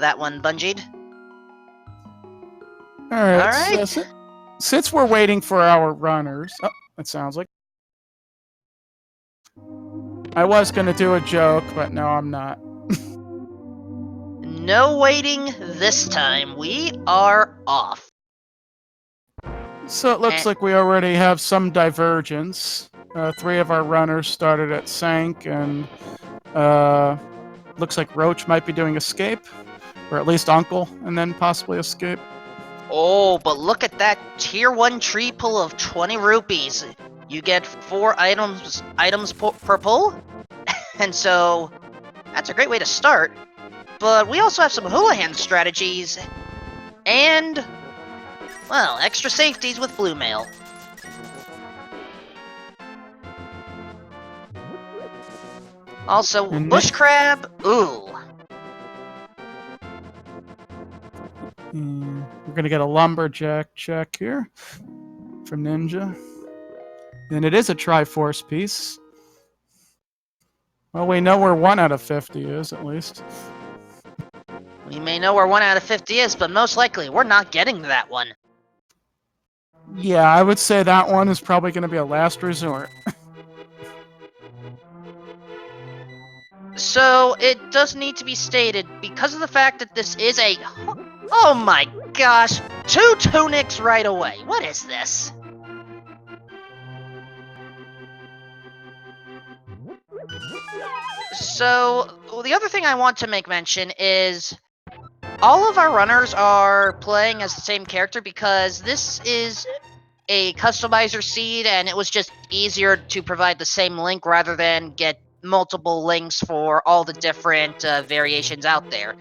that one, Bungeed. Alright, so since we're waiting for our runners... Oh, that sounds like... I was going to do a joke, but no, I'm not. No waiting this time. We are off. So it looks like we already have some divergence. 3 of our runners started at Sank, and looks like Roach might be doing Escape, or at least Uncle, and then possibly Escape. Oh, but look at that tier 1 tree pull of 20 rupees. You get 4 items per pull, and so that's a great way to start. But we also have some Houlihan strategies, and, well, extra safeties with Blue Mail. Also, Bush Crab, ooh. We're going to get a Lumberjack check here from Ninja. And it is a Triforce piece. Well, we know where 1 out of 50 is, at least. We may know where 1 out of 50 is, but most likely we're not getting that one. Yeah, I would say that one is probably going to be a last resort. So, it does need to be stated, because of the fact that this is a... Oh my gosh! 2 tunics right away! What is this? So, the other thing I want to make mention is... all of our runners are playing as the same character because this is a customizer seed, and it was just easier to provide the same link rather than get multiple links for all the different variations out there.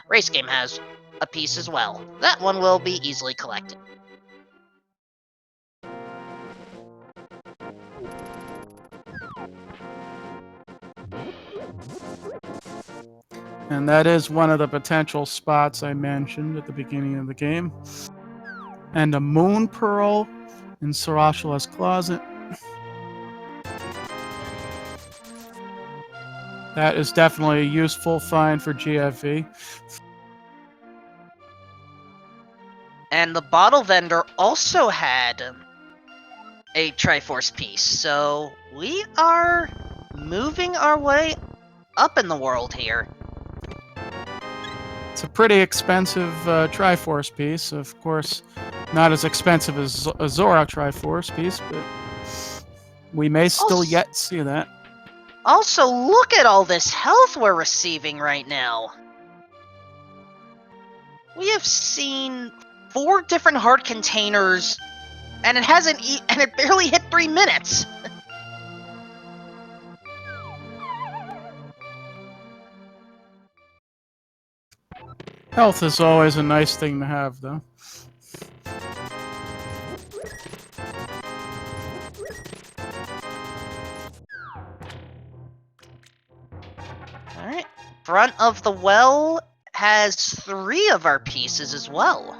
Race Game has a piece as well. That one will be easily collected. And that is one of the potential spots I mentioned at the beginning of the game. And a Moon Pearl in Sarashala's closet. That is definitely a useful find for GFV. And the bottle vendor also had a Triforce piece, so we are moving our way up in the world here. It's a pretty expensive Triforce piece. Of course, not as expensive as a Zora Triforce piece, but we may still yet see that. Also, look at all this health we're receiving right now. We have seen 4 different heart containers, and it barely hit 3 minutes. Health is always a nice thing to have, though. Alright, front of the well has 3 of our pieces as well.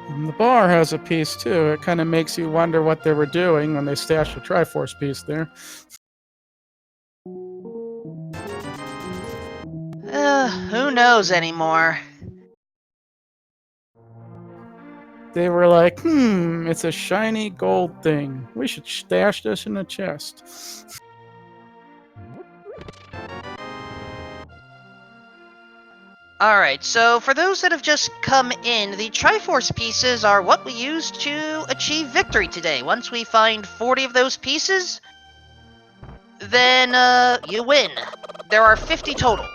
And the bar has a piece too. It kind of makes you wonder what they were doing when they stashed a Triforce piece there. Who knows anymore? They were like, it's a shiny gold thing. We should stash this in a chest. Alright, so for those that have just come in, the Triforce pieces are what we use to achieve victory today. Once we find 40 of those pieces, then you win. There are 50 total.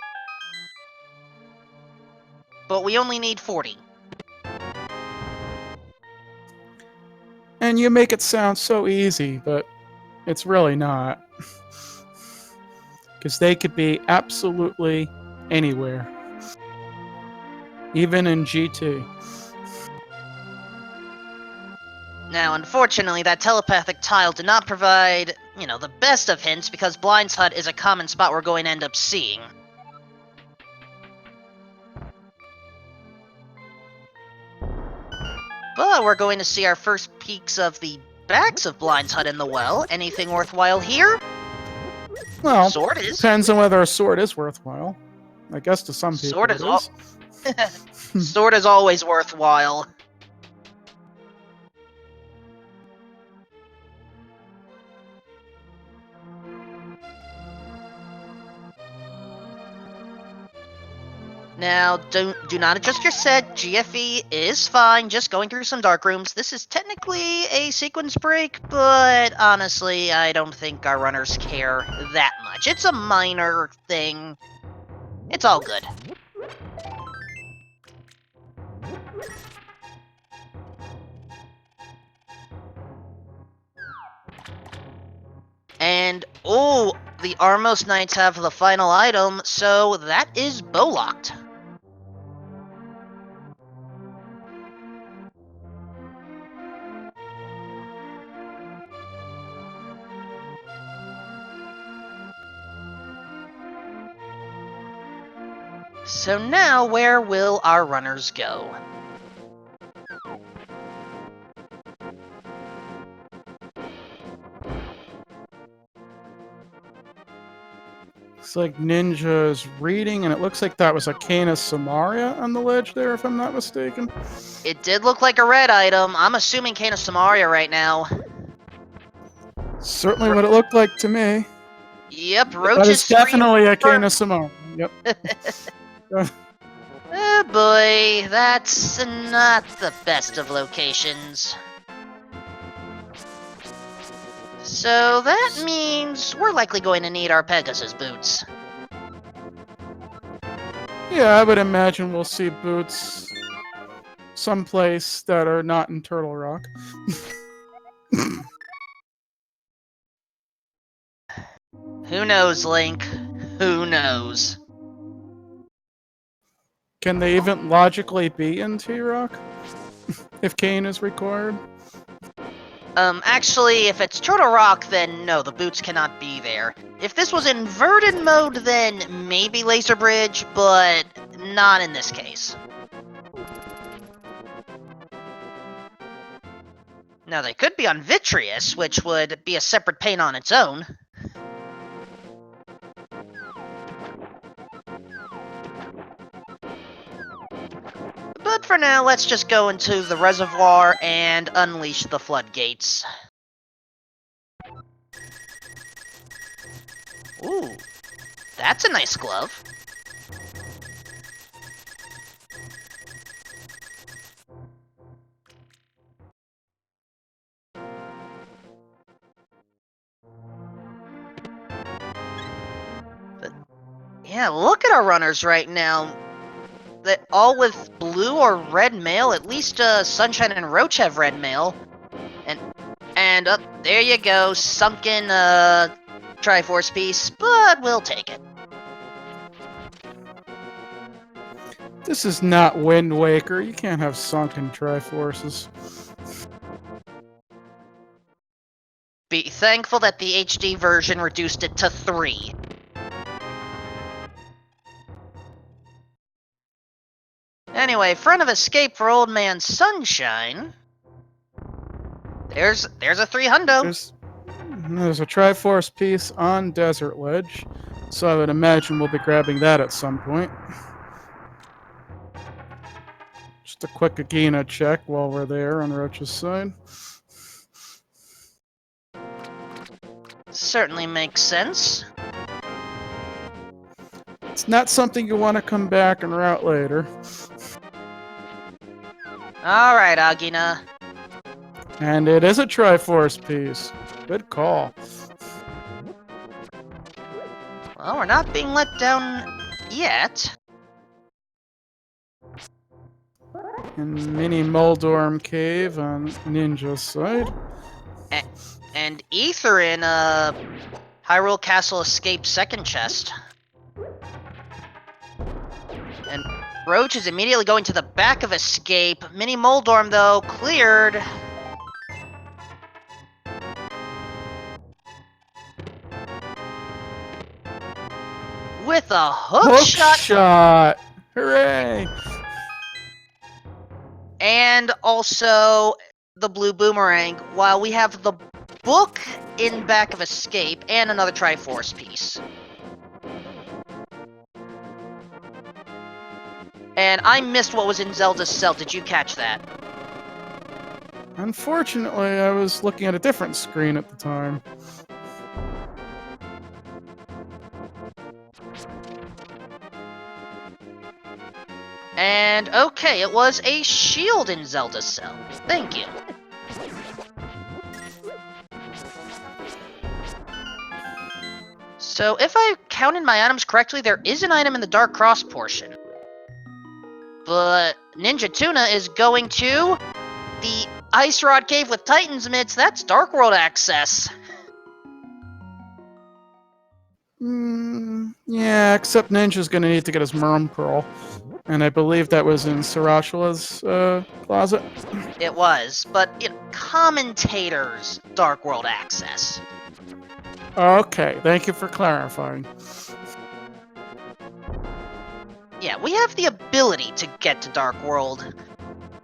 But we only need 40. And you make it sound so easy, but it's really not. Because they could be absolutely anywhere. Even in GT. Now, unfortunately, that telepathic tile did not provide, the best of hints, because Blind's Hut is a common spot we're going to end up seeing. But we're going to see our first peeks of the backs of Blind's Hut in the well. Anything worthwhile here? Well, Sword is. depends on whether a sword is worthwhile. I guess to some people Sword it is is. Sword is always worthwhile. Now, do not adjust your set. GFE is fine, just going through some dark rooms. This is technically a sequence break, but honestly, I don't think our runners care that much. It's a minor thing. It's all good. And, oh, the Armos Knights have the final item, so that is Bowlocked. So now, where will our runners go? Looks like Ninja is reading, and it looks like that was a Canis Samaria on the ledge there, if I'm not mistaken. It did look like a red item. I'm assuming Canis Samaria right now. Certainly what it looked like to me. Yep, That Roach's is definitely a Canis Samaria. Yep. Oh boy, that's not the best of locations. So that means we're likely going to need our Pegasus boots. Yeah, I would imagine we'll see boots someplace that are not in Turtle Rock. Who knows, Link? Who knows? Can they even logically be in T-Rock? If Kane is required? Actually, if it's Turtle Rock, then no, the boots cannot be there. If this was inverted mode, then maybe Laser Bridge, but not in this case. Now, they could be on Vitreous, which would be a separate paint on its own. But for now, let's just go into the reservoir and unleash the floodgates. Ooh, that's a nice glove. But, yeah, look at our runners right now. They're all with blue or red mail. At least Sunshine and Roach have red mail. And there you go, sunken Triforce piece, but we'll take it. This is not Wind Waker. You can't have sunken Triforces. Be thankful that the HD version reduced it to 3. Anyway, front of escape for Old Man Sunshine. There's a 300. There's a Triforce piece on Desert Ledge, so I would imagine we'll be grabbing that at some point. Just a quick Agena check while we're there on Roach's side. Certainly makes sense. It's not something you want to come back and route later. Alright, Agina. And it is a Triforce piece. Good call. Well, we're not being let down yet. And Mini Moldorm Cave on Ninja's side. And Ether in Hyrule Castle Escape second chest. And Roach is immediately going to the back of Escape. Mini Moldorm, though, cleared. With a hook shot! Hooray! And also the blue boomerang, while we have the book in back of Escape and another Triforce piece. And I missed what was in Zelda's cell. Did you catch that? Unfortunately, I was looking at a different screen at the time. And okay, it was a shield in Zelda's cell. Thank you. So if I counted my items correctly, there is an item in the Dark Cross portion. But Ninja Tuna is going to the Ice Rod Cave with Titan's Mitts. That's Dark World access. Yeah, except Ninja's gonna need to get his Merm Pearl. And I believe that was in Sirachula's closet. It was, but commentators Dark World access. Okay, thank you for clarifying. Yeah, we have the ability to get to Dark World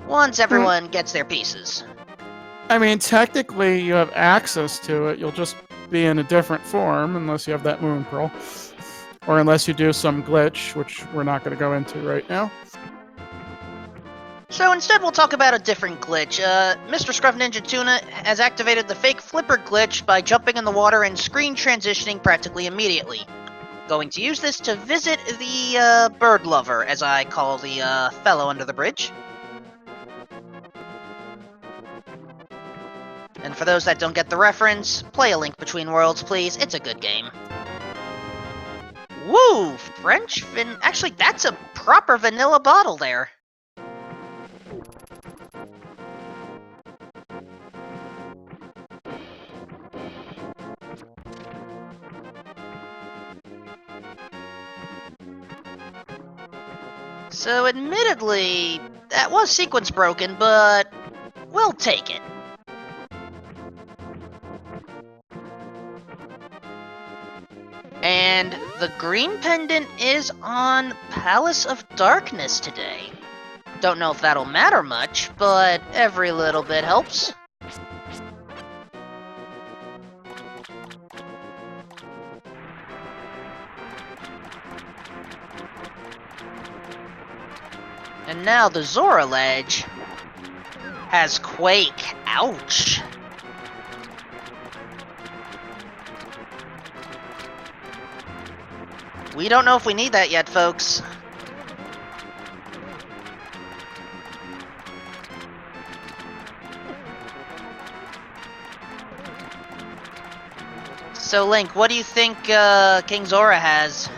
once everyone gets their pieces. I mean, technically, you have access to it. You'll just be in a different form unless you have that Moon Pearl. Or unless you do some glitch, which we're not going to go into right now. So instead, we'll talk about a different glitch. Mr. Scruff Ninja Tuna has activated the fake flipper glitch by jumping in the water and screen transitioning practically immediately. Going to use this to visit the bird lover, as I call the fellow under the bridge. And for those that don't get the reference, play A Link Between Worlds, please. It's a good game. Woo! French actually, that's a proper vanilla bottle there. So admittedly, that was sequence broken, but we'll take it. And the green pendant is on Palace of Darkness today. Don't know if that'll matter much, but every little bit helps. And now the Zora ledge has Quake. Ouch. We don't know if we need that yet, folks. So, Link, what do you think King Zora has?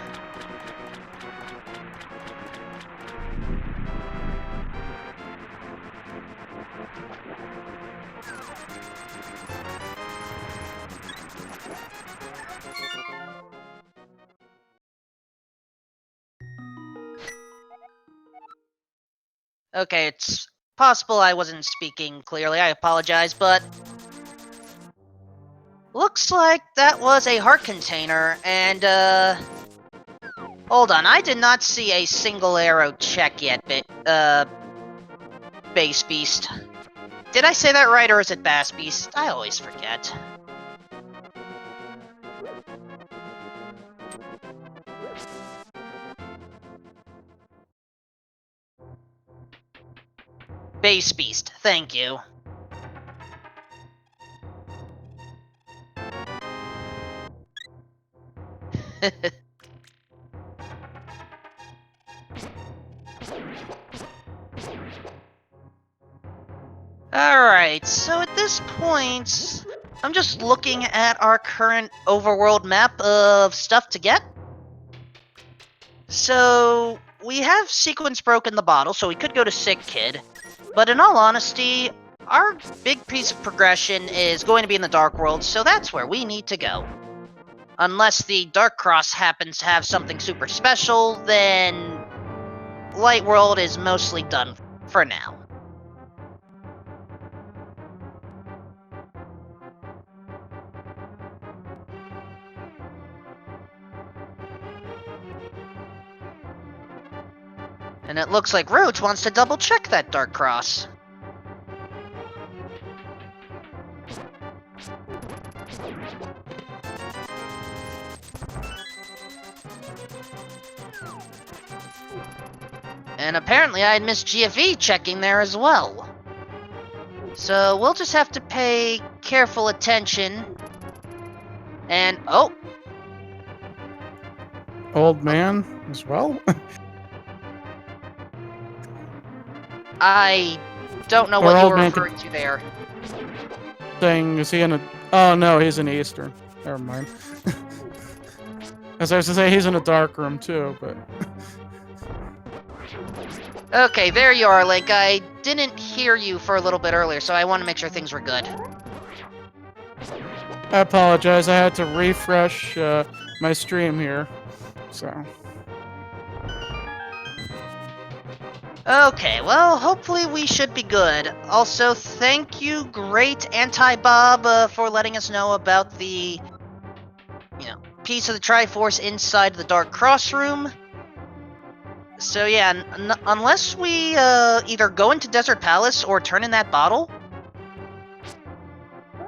Okay, it's possible I wasn't speaking clearly, I apologize, but looks like that was a heart container, and hold on, I did not see a single arrow check yet, Base Beast. Did I say that right, or is it Bass Beast? I always forget. Base Beast, thank you. Alright, so at this point, I'm just looking at our current overworld map of stuff to get. So, we have sequence broken the bottle, so we could go to Sick Kid. But in all honesty, our big piece of progression is going to be in the Dark World, so that's where we need to go. Unless the Dark Cross happens to have something super special, then Light World is mostly done for now. And it looks like Roach wants to double check that Dark Cross. And apparently I had missed GFE checking there as well. So we'll just have to pay careful attention. And, oh, Old man as well? I don't know Or what you old were man referring to there. saying, is he in a... Oh, no, he's in Eastern. Never mind. As I was to say, he's in a dark room, too, but... Okay, there you are, Link. I didn't hear you for a little bit earlier, so I want to make sure things were good. I apologize. I had to refresh my stream here, so... Okay, well, hopefully we should be good. Also, thank you, great Anti-Bob, for letting us know about the, piece of the Triforce inside the Dark Cross room. So yeah, unless we either go into Desert Palace or turn in that bottle,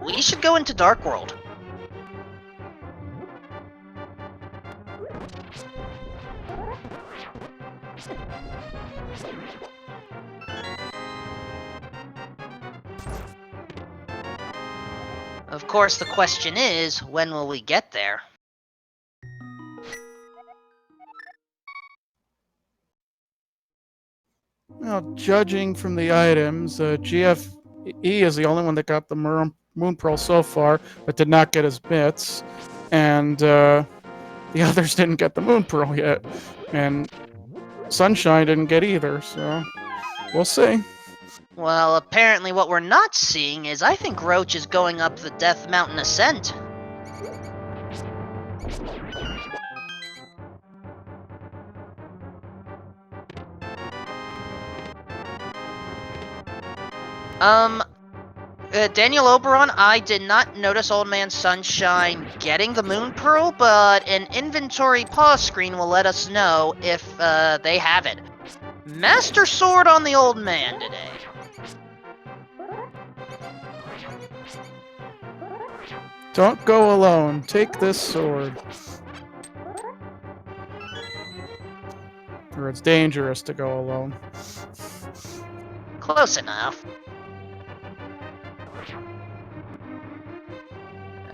we should go into Dark World. Of course, the question is, when will we get there? Well, judging from the items, GFE is the only one that got the Moon Pearl so far, but did not get his bits. And the others didn't get the Moon Pearl yet. And Sunshine didn't get either, so we'll see. Well, apparently what we're not seeing is I think Roach is going up the Death Mountain ascent. Daniel Oberon, I did not notice Old Man Sunshine getting the Moon Pearl, but an inventory pause screen will let us know if they have it. Master Sword on the Old Man today. Don't go alone. Take this sword. Or it's dangerous to go alone. Close enough.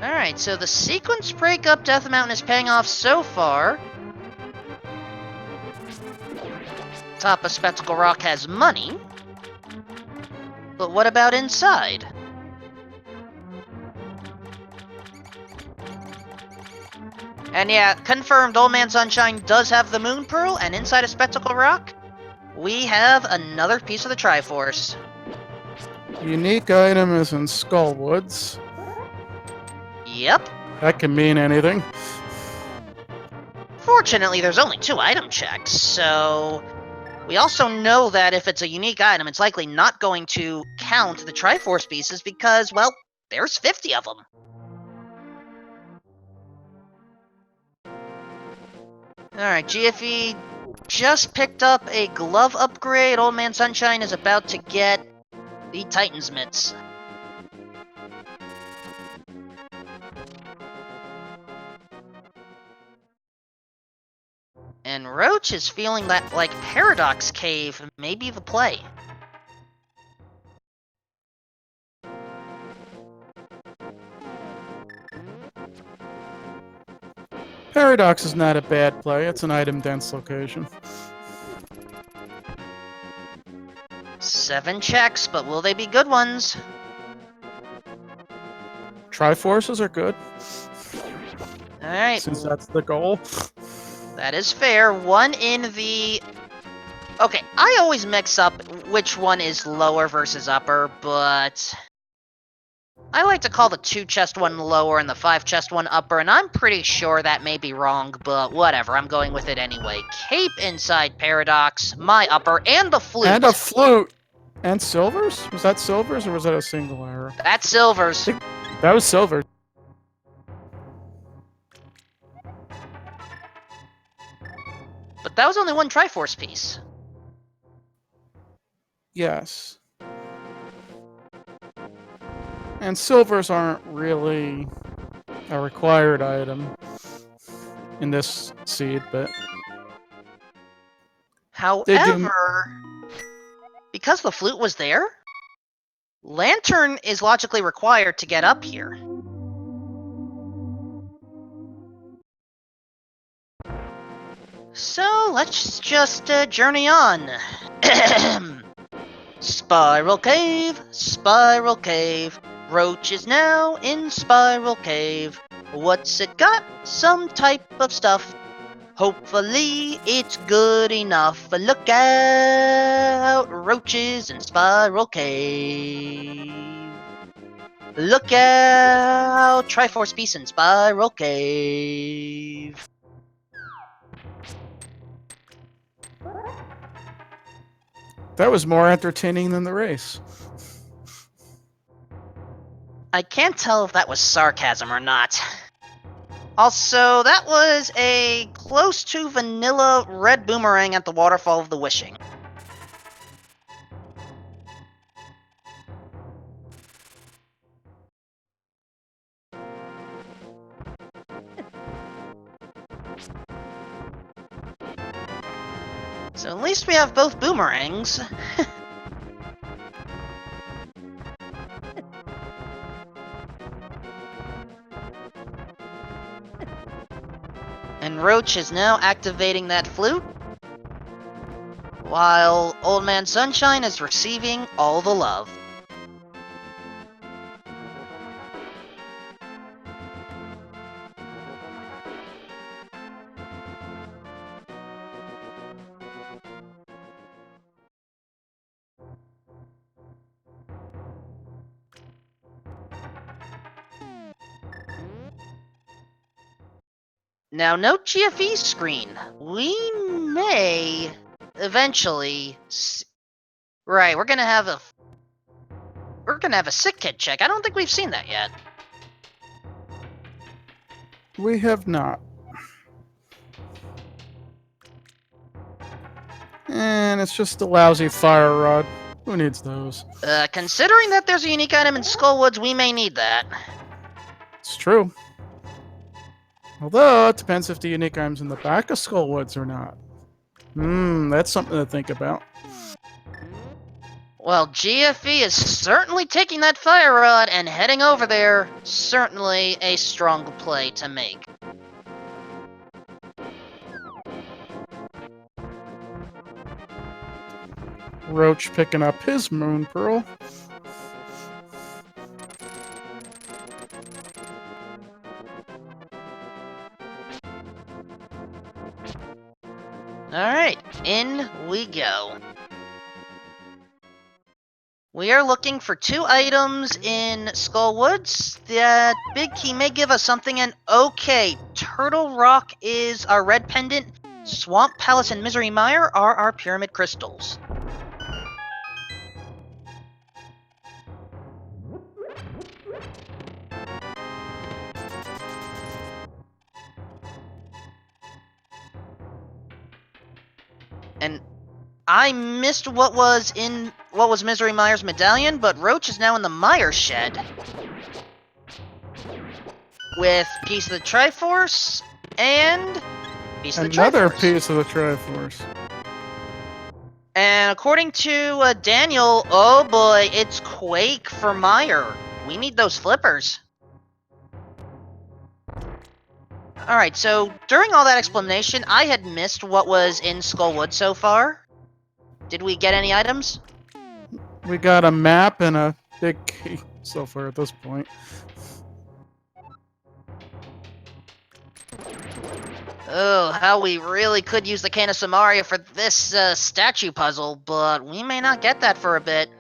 Alright, so the sequence break up Death Mountain is paying off so far. Top of Spectacle Rock has money. But what about inside? And yeah, confirmed Old Man Sunshine does have the Moon Pearl, and inside of Spectacle Rock, we have another piece of the Triforce. Unique item is in Skullwoods. Yep. That can mean anything. Fortunately, there's only 2 item checks, so... We also know that if it's a unique item, it's likely not going to count the Triforce pieces because, well, there's 50 of them. Alright, GFE just picked up a glove upgrade. Old Man Sunshine is about to get the Titan's Mitts. And Roach is feeling that, like, Paradox Cave may be the play. Paradox is not a bad play. It's an item-dense location. 7 checks, but will they be good ones? Triforces are good. Alright. Since that's the goal. That is fair. 1 in the... Okay, I always mix up which one is lower versus upper, but... I like to call the 2-chest one lower and the 5-chest one upper, and I'm pretty sure that may be wrong, but whatever, I'm going with it anyway. Cape inside Paradox, my upper, and the flute. And a flute! And silvers? Was that silvers or was that a single arrow? That's silvers. That was silver. But that was only 1 Triforce piece. Yes. And silvers aren't really a required item in this seed, but... They do. However, because the flute was there, Lantern is logically required to get up here. So let's just journey on. Spiral Cave, Spiral Cave. Roach is now in Spiral Cave. What's it got? Some type of stuff. Hopefully it's good enough. Look out, roaches in Spiral Cave. Look out, Triforce Beast in Spiral Cave. That was more entertaining than the race. I can't tell if that was sarcasm or not. Also, that was a close to vanilla red boomerang at the Waterfall of the Wishing. So at least we have both boomerangs. And Roach is now activating that flute, while Old Man Sunshine is receiving all the love. Now, note GFE's screen. We may eventually. Right, we're gonna have a sick kid check. I don't think we've seen that yet. We have not. And it's just a lousy fire rod. Who needs those? Considering that there's a unique item in Skullwoods, we may need that. It's true. Although, it depends if the unique item's in the back of Skullwoods or not. That's something to think about. Well, GFE is certainly taking that fire rod and heading over there. Certainly a strong play to make. Roach picking up his Moon Pearl. Alright, in we go. We are looking for 2 items in Skullwoods. That big key may give us something, and okay, Turtle Rock is our red pendant, Swamp Palace and Misery Mire are our pyramid crystals. And I missed what was Misery Mire's medallion, but Roach is now in the Mire shed with piece of the Triforce and piece of the Another Triforce. piece of the Triforce. And according to Daniel, oh boy, it's Quake for Mire. We need those flippers. Alright, so during all that explanation, I had missed what was in Skullwood so far. Did we get any items? We got a map and a big key so far at this point. Oh, how we really could use the Cane of Samaria for this statue puzzle, but we may not get that for a bit.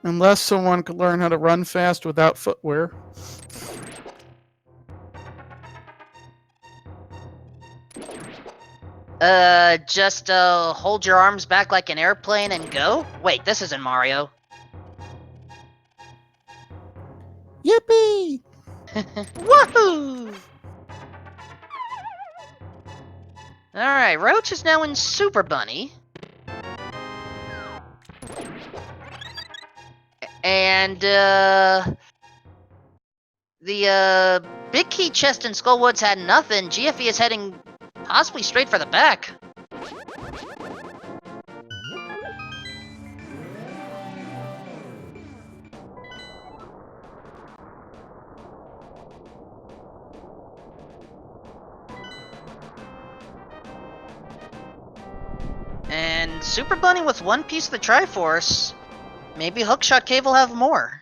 Unless someone could learn how to run fast without footwear. Just hold your arms back like an airplane and go? Wait, this isn't Mario. Yippee! Woohoo! Alright, Roach is now in Super Bunny. And, The big key chest in Skullwoods had nothing. GFE is heading possibly straight for the back. And Super Bunny with one piece of the Triforce. Maybe Hookshot Cave will have more.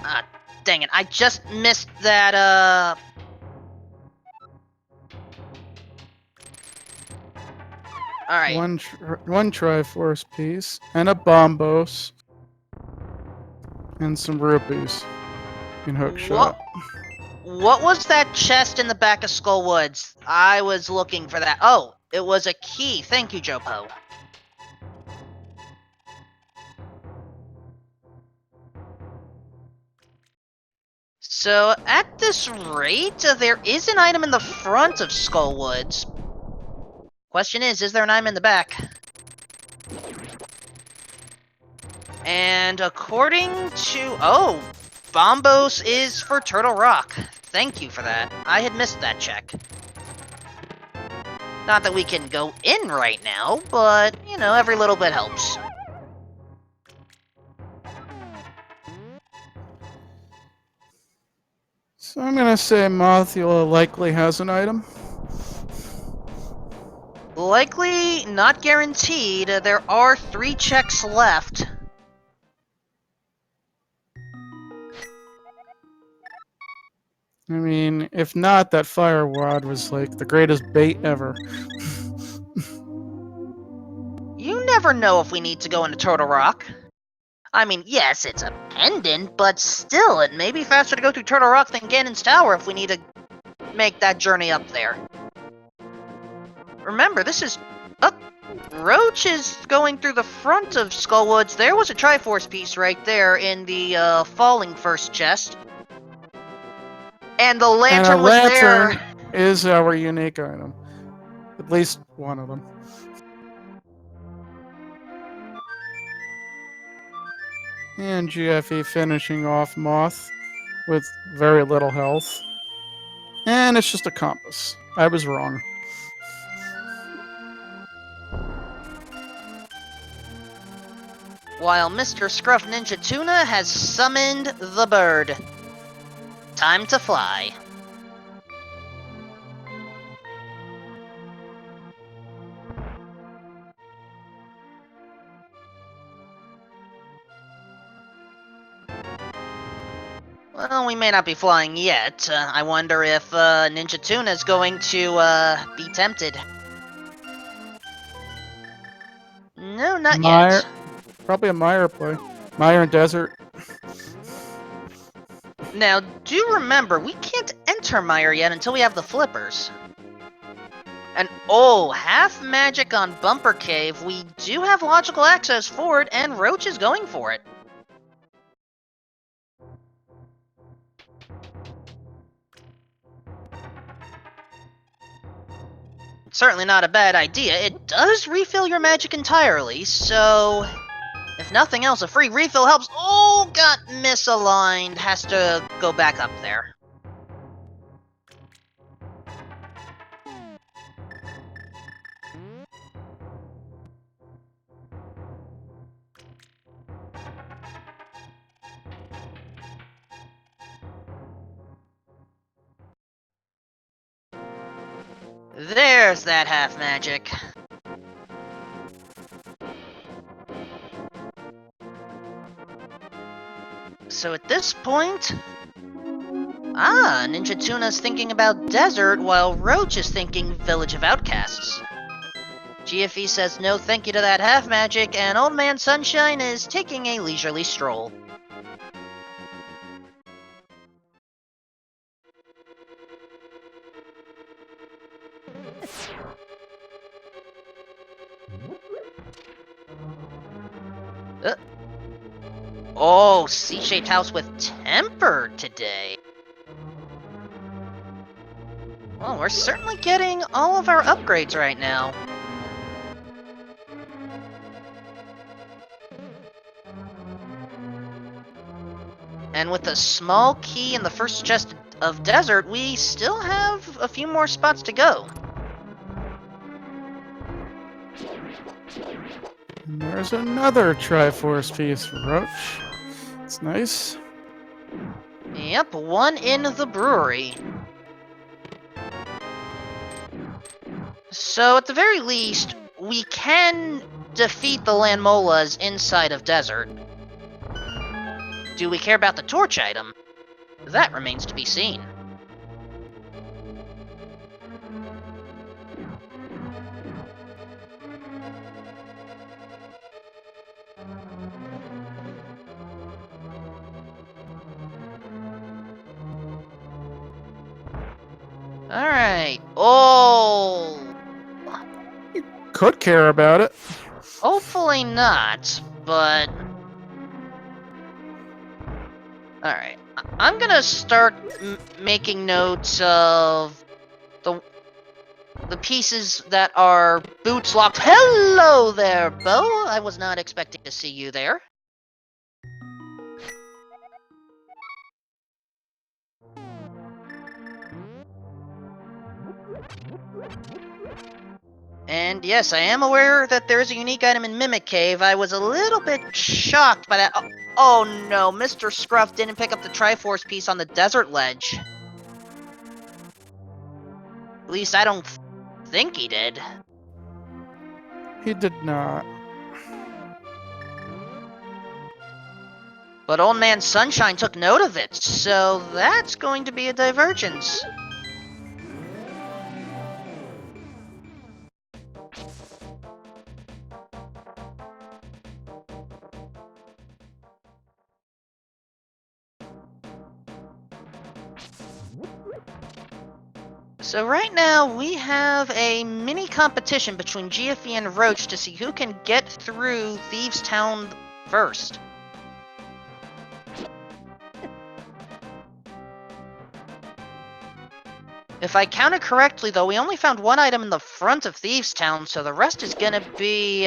Ah, dang it. I just missed that, Alright. One Triforce piece, and a Bombos, and some rupees in Hookshot. What was that chest in the back of Skullwoods? I was looking for that. Oh, it was a key. Thank you, Jopo. So, at this rate, there is an item in the front of Skullwoods. Question is there an item in the back? And according to... Oh, Bombos is for Turtle Rock. Thank you for that. I had missed that check. Not that we can go in right now, but, you know, every little bit helps. So I'm gonna say Mothula likely has an item. Likely, not guaranteed. There are 3 checks left. I mean, if not, that fire wad was like the greatest bait ever. You never know if we need to go into Turtle Rock. I mean, yes, it's a pendant, but still, it may be faster to go through Turtle Rock than Ganon's Tower if we need to make that journey up there. Remember, this is... Oh, Roach is going through the front of Skullwoods. There was a Triforce piece right there in the falling first chest. And the lantern was there. And a lantern is our unique item. At least one of them. And GFE finishing off Moth with very little health. And it's just a compass. I was wrong. While Mr. Scruff Ninja Tuna has summoned the bird. Time to fly. Well, we may not be flying yet. I wonder if Ninja Tuna is going to be tempted. No, not yet. Probably a Mire play. Mire and Desert. Now, do remember, we can't enter Mire yet until we have the flippers. And oh, half magic on Bumper Cave. We do have logical access for it, and Roach is going for it. Certainly not a bad idea. It does refill your magic entirely, so if nothing else, a free refill helps. Oh, got misaligned. Has to go back up there. There's that half magic. So at this point... Ninja Tuna's thinking about Desert, while Roach is thinking Village of Outcasts. GFE says no thank you to that half magic, and Old Man Sunshine is taking a leisurely stroll. Oh, C-shaped house with temper today. Well, we're certainly getting all of our upgrades right now. And with a small key in the first chest of desert, we still have a few more spots to go. And there's another Triforce piece for Roach. It's nice. Yep, one in the brewery. So at the very least, we can defeat the Landmolas inside of desert. Do we care about the torch item? That remains to be seen. Alright. Oh! Could care about it. Hopefully not, but... Alright. I'm gonna start making notes of the pieces that are boots locked. Hello there, Bo! I was not expecting to see you there. And yes, I am aware that there is a unique item in Mimic Cave. I was a little bit shocked by that. Oh no, Mr. Scruff didn't pick up the Triforce piece on the desert ledge. At least I don't think he did. He did not. But Old Man Sunshine took note of it, so that's going to be a divergence. So right now, we have a mini competition between GFE and Roach to see who can get through Thieves Town first. If I counted correctly, though, we only found one item in the front of Thieves Town, so the rest is gonna be,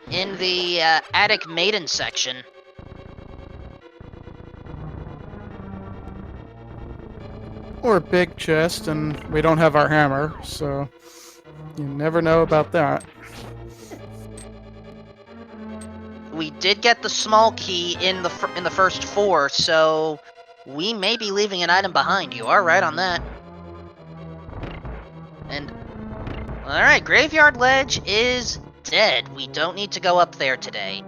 in the, Attic Maiden section. Or a big chest, and we don't have our hammer, so you never know about that. We did get the small key in the first 4, so we may be leaving an item behind. You are right on that. And alright, Graveyard Ledge is dead. We don't need to go up there today.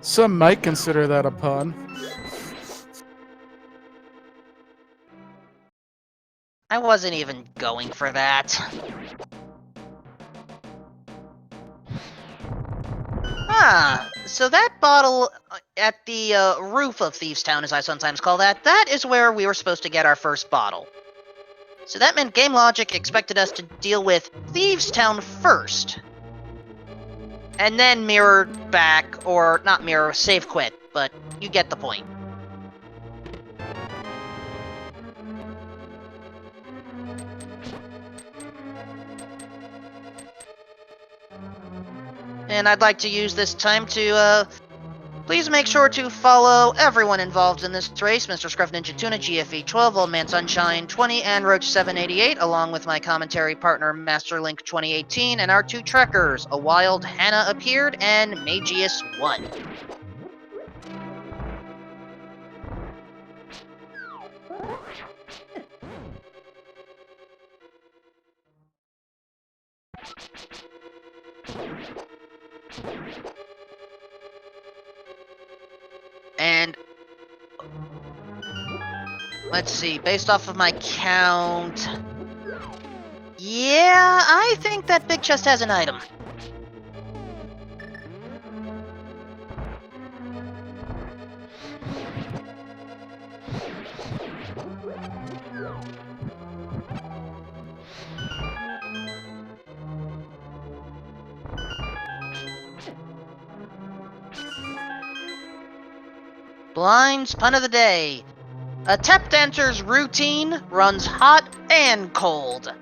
Some might consider that a pun. I wasn't even going for that. Ah, so that bottle at the roof of Thieves Town, as I sometimes call that, that is where we were supposed to get our first bottle. So that meant Game Logic expected us to deal with Thieves Town first. And then mirror back, or not mirror, save quit, but you get the point. And I'd like to use this time to, please make sure to follow everyone involved in this race, Mr. Scruff Ninja Tuna, GFE 12, Old Man Sunshine 20, and Roach 788, along with my commentary partner, Master Link 2018, and our 2 trekkers, A Wild Hannah Appeared, and Magius 1. And let's see, based off of my count... Yeah, I think that big chest has an item. Blind's pun of the day. A tap dancer's routine runs hot and cold.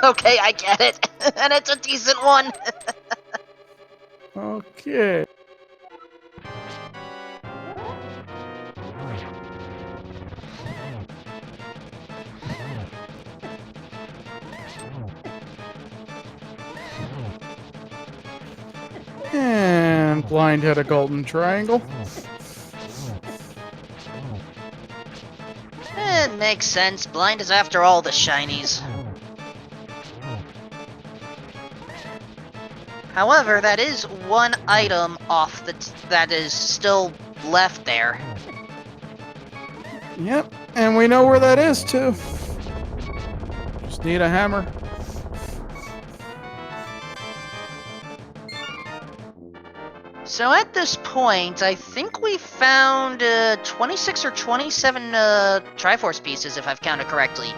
Okay, I get it. And it's a decent one. Okay. And Blind had a golden triangle. It makes sense. Blind is after all the shinies. However, that is one item off that is still left there. Yep, and we know where that is too. Just need a hammer. So at this point, I think we found 26 or 27 Triforce pieces, if I've counted correctly.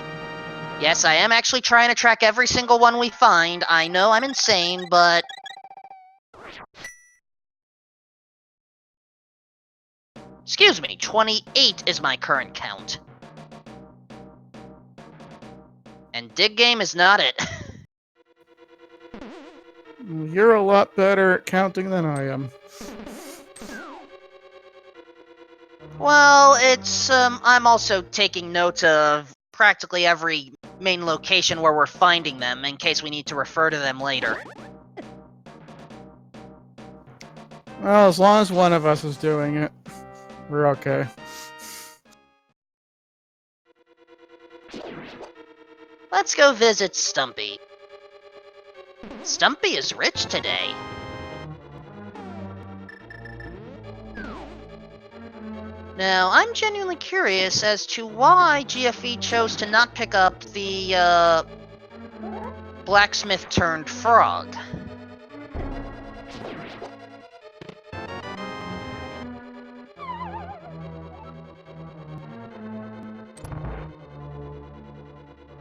Yes, I am actually trying to track every single one we find. I know I'm insane, but... Excuse me, 28 is my current count. And Dig Game is not it. You're a lot better at counting than I am. Well, it's, I'm also taking note of practically every main location where we're finding them, in case we need to refer to them later. Well, as long as one of us is doing it, we're okay. Let's go visit Stumpy. Stumpy is rich today. Now, I'm genuinely curious as to why GFE chose to not pick up the, blacksmith-turned-frog.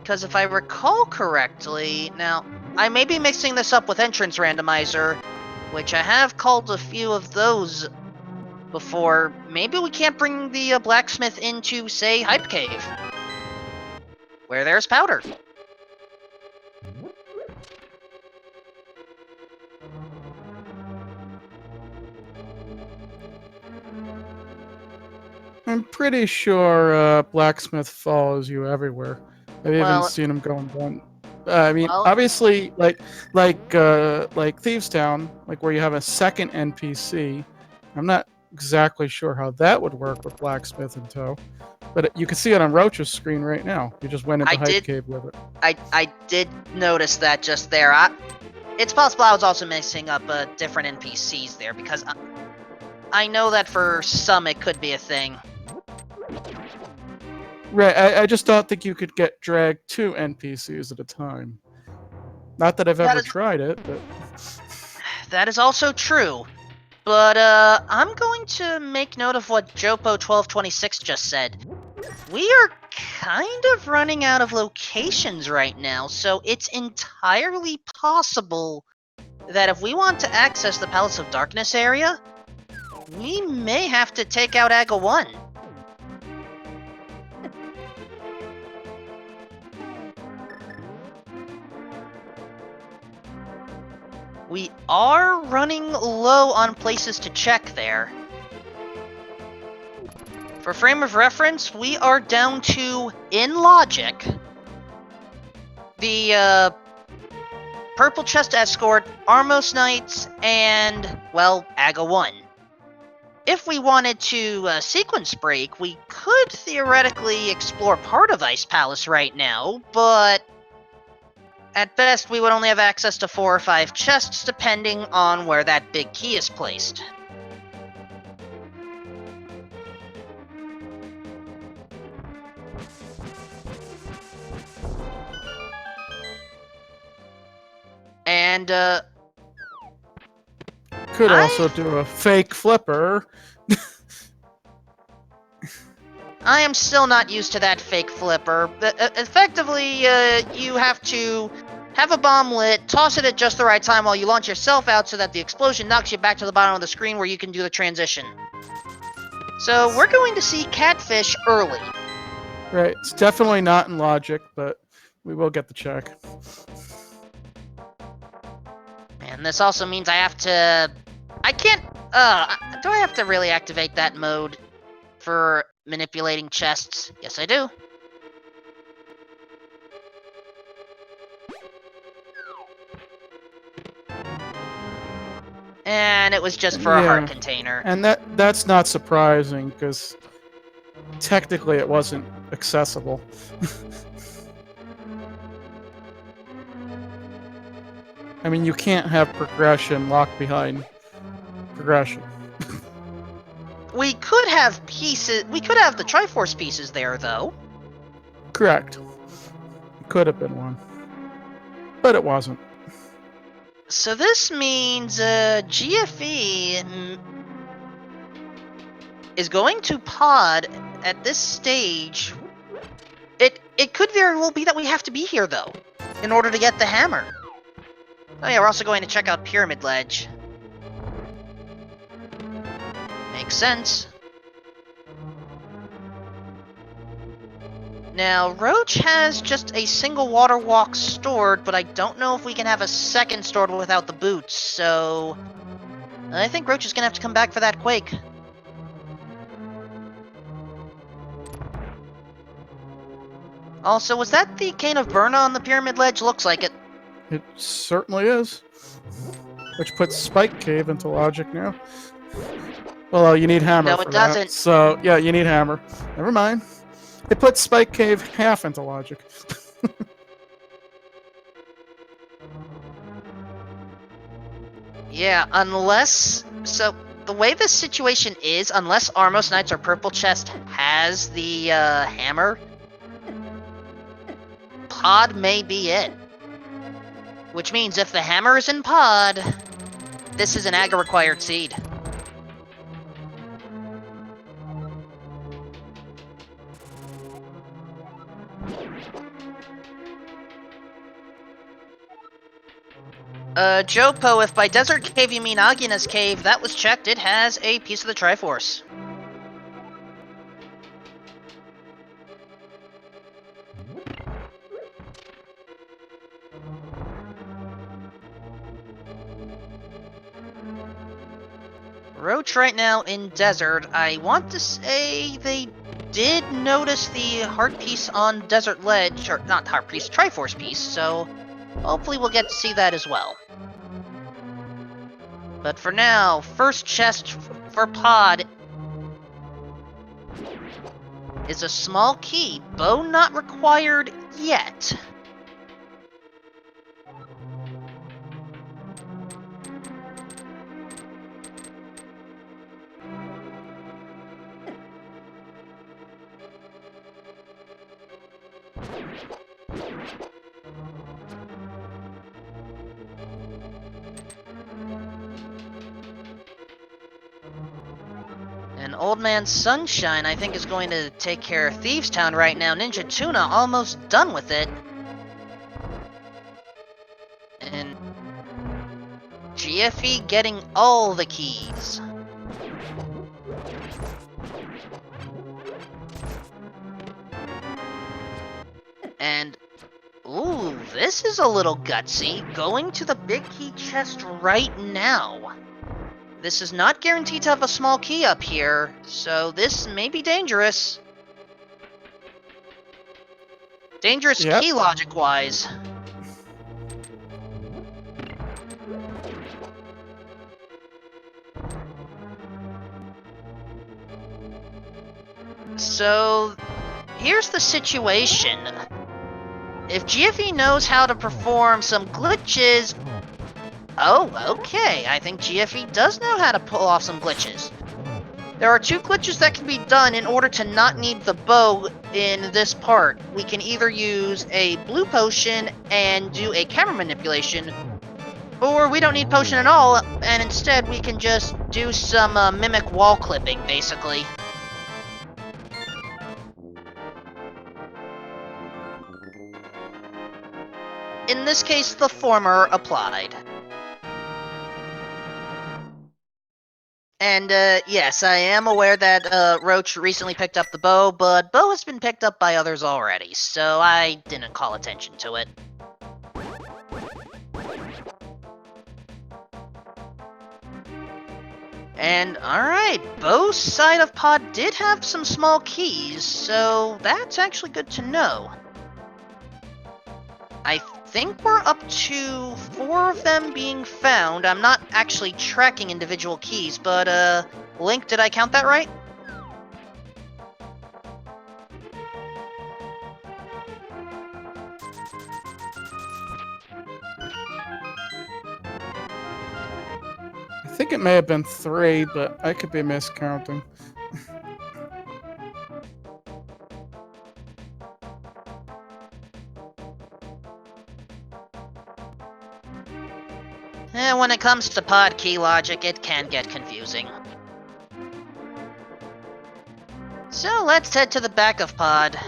Because if I recall correctly, now, I may be mixing this up with Entrance Randomizer, which I have called a few of those before. Maybe we can't bring the blacksmith into, say, Hype Cave, where there's powder. I'm pretty sure Blacksmith follows you everywhere. I've even seen him going down. I mean, obviously, like Thieves Town, like where you have a second NPC. I'm not exactly sure how that would work with Blacksmith in tow, but you can see it on Roach's screen right now. You just went into Hype Cave with it. I did notice that just there. It's possible I was also mixing up different NPCs there, because I know that for some it could be a thing. Right, I just don't think you could get dragged 2 NPCs at a time. Not that I've ever tried it, but... That is also true. But, I'm going to make note of what Jopo1226 just said. We are kind of running out of locations right now, so it's entirely possible that if we want to access the Palace of Darkness area, we may have to take out Aga 1. We are running low on places to check there. For frame of reference, we are down to, in logic, the Purple Chest Escort, Armos Knights, and, well, Aga 1. If we wanted to sequence break, we could theoretically explore part of Ice Palace right now, but at best we would only have access to 4 or 5 chests depending on where that big key is placed. And, could also do a fake flipper. I am still not used to that fake flipper. Effectively, you have to have a bomb lit, toss it at just the right time while you launch yourself out so that the explosion knocks you back to the bottom of the screen where you can do the transition. So we're going to see catfish early. Right. It's definitely not in logic, but we will get the check. And this also means I have to... I can't... do I have to really activate that mode for manipulating chests? Yes, I do. And it was just for a heart container. And that's not surprising, because technically it wasn't accessible. I mean, you can't have progression locked behind progression. We could have pieces... We could have the Triforce pieces there, though. Correct. Could have been one. But it wasn't. So this means GFE is going to pod at this stage. It could very well be that we have to be here, though, in order to get the hammer. Oh yeah, we're also going to check out Pyramid Ledge. Makes sense. Now, Roach has just a single water walk stored, but I don't know if we can have a second stored without the boots, so... I think Roach is gonna have to come back for that Quake. Also, was that the Cane of Burna on the Pyramid Ledge? Looks like it. It certainly is. Which puts Spike Cave into logic now. Well, you need hammer No, for it that. doesn't. So, yeah, you need hammer. Never mind. It puts Spike Cave half into logic. Yeah, unless... So, the way this situation is, unless Armos Knights or Purple Chest has the hammer, pod may be it. Which means if the hammer is in pod, this is an Aga-required seed. Jopo, if by Desert Cave you mean Agina's Cave, that was checked. It has a piece of the Triforce. Roach right now in Desert. I want to say they did notice the heart piece on Desert Ledge, or not heart piece, Triforce piece, so hopefully we'll get to see that as well. But for now, first chest for pod is a small key. Bow not required yet. And Old Man Sunshine, I think, is going to take care of Thieves Town right now. Ninja Tuna almost done with it. And GFE getting all the keys. And, ooh, this is a little gutsy. Going to the big key chest right now. This is not guaranteed to have a small key up here, so this may be dangerous. Dangerous key logic-wise. So, here's the situation. If GFE knows how to perform some glitches... Oh, okay. I think GFE does know how to pull off some glitches. There are two glitches that can be done in order to not need the bow in this part. We can either use a blue potion and do a camera manipulation, or we don't need potion at all, and instead we can just do some mimic wall clipping, basically. In this case, the former applied. And, yes, I am aware that, Roach recently picked up the bow, but bow has been picked up by others already, so I didn't call attention to it. And, alright, Bow's side of pod did have some small keys, so that's actually good to know. I think we're up to 4 of them being found. I'm not actually tracking individual keys, but, Link, did I count that right? I think it may have been 3, but I could be miscounting. When it comes to pod key logic, it can get confusing. So let's head to the back of pod.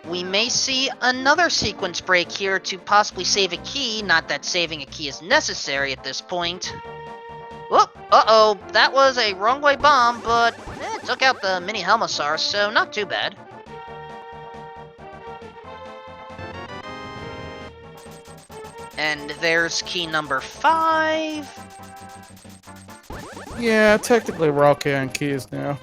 We may see another sequence break here to possibly save a key, not that saving a key is necessary at this point. Whoop, uh-oh, that was a wrong way bomb, but it took out the mini Helmosaur, so not too bad. And there's key number 5. Yeah, technically we're okay on keys now.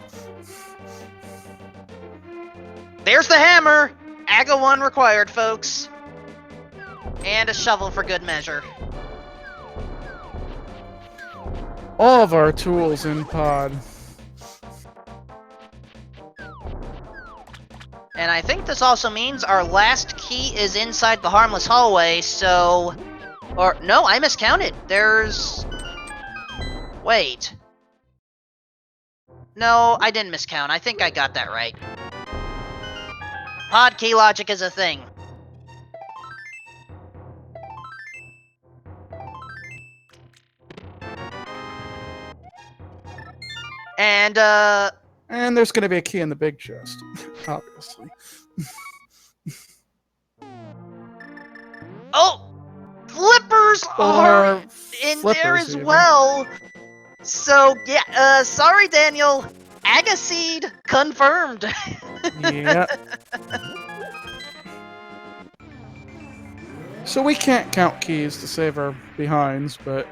There's the hammer! AGA 1 required, folks. And a shovel for good measure. All of our tools in pod. And I think this also means our last key is inside the harmless hallway, so... Or, no, I miscounted. There's... Wait. No, I didn't miscount. I think I got that right. Pod key logic is a thing. And there's gonna be a key in the big chest, obviously. Oh! Flippers are in there as even. well! So, yeah, sorry, Daniel. Agaseed confirmed. Yeah. So we can't count keys to save our behinds, but...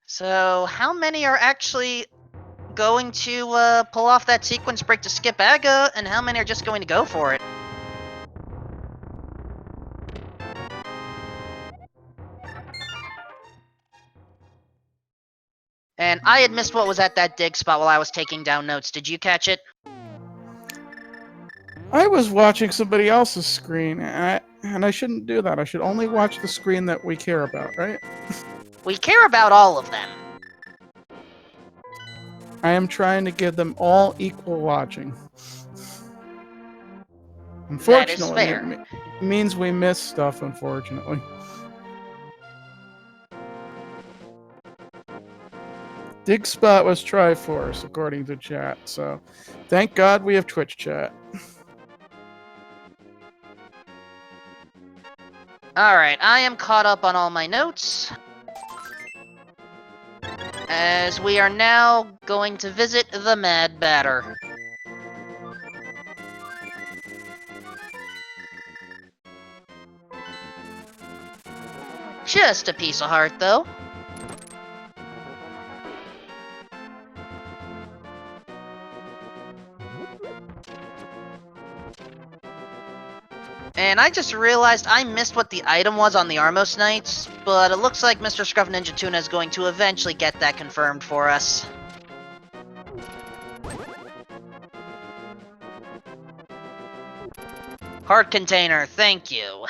So, how many are actually going to pull off that sequence break to skip AGA, and how many are just going to go for it? And I had missed what was at that dig spot while I was taking down notes. Did you catch it? I was watching somebody else's screen, and I shouldn't do that. I should only watch the screen that we care about, right? We care about all of them. I am trying to give them all equal watching. Unfortunately, That is fair. it means we miss stuff, unfortunately. Dig spot was Triforce, according to chat, so thank God we have Twitch chat. Alright, I am caught up on all my notes. As we are now going to visit the Mad Batter. Just a piece of heart, though. And I just realized I missed what the item was on the Armos Knights, but it looks like Mr. Scruff Ninja Tuna is going to eventually get that confirmed for us. Heart container, thank you.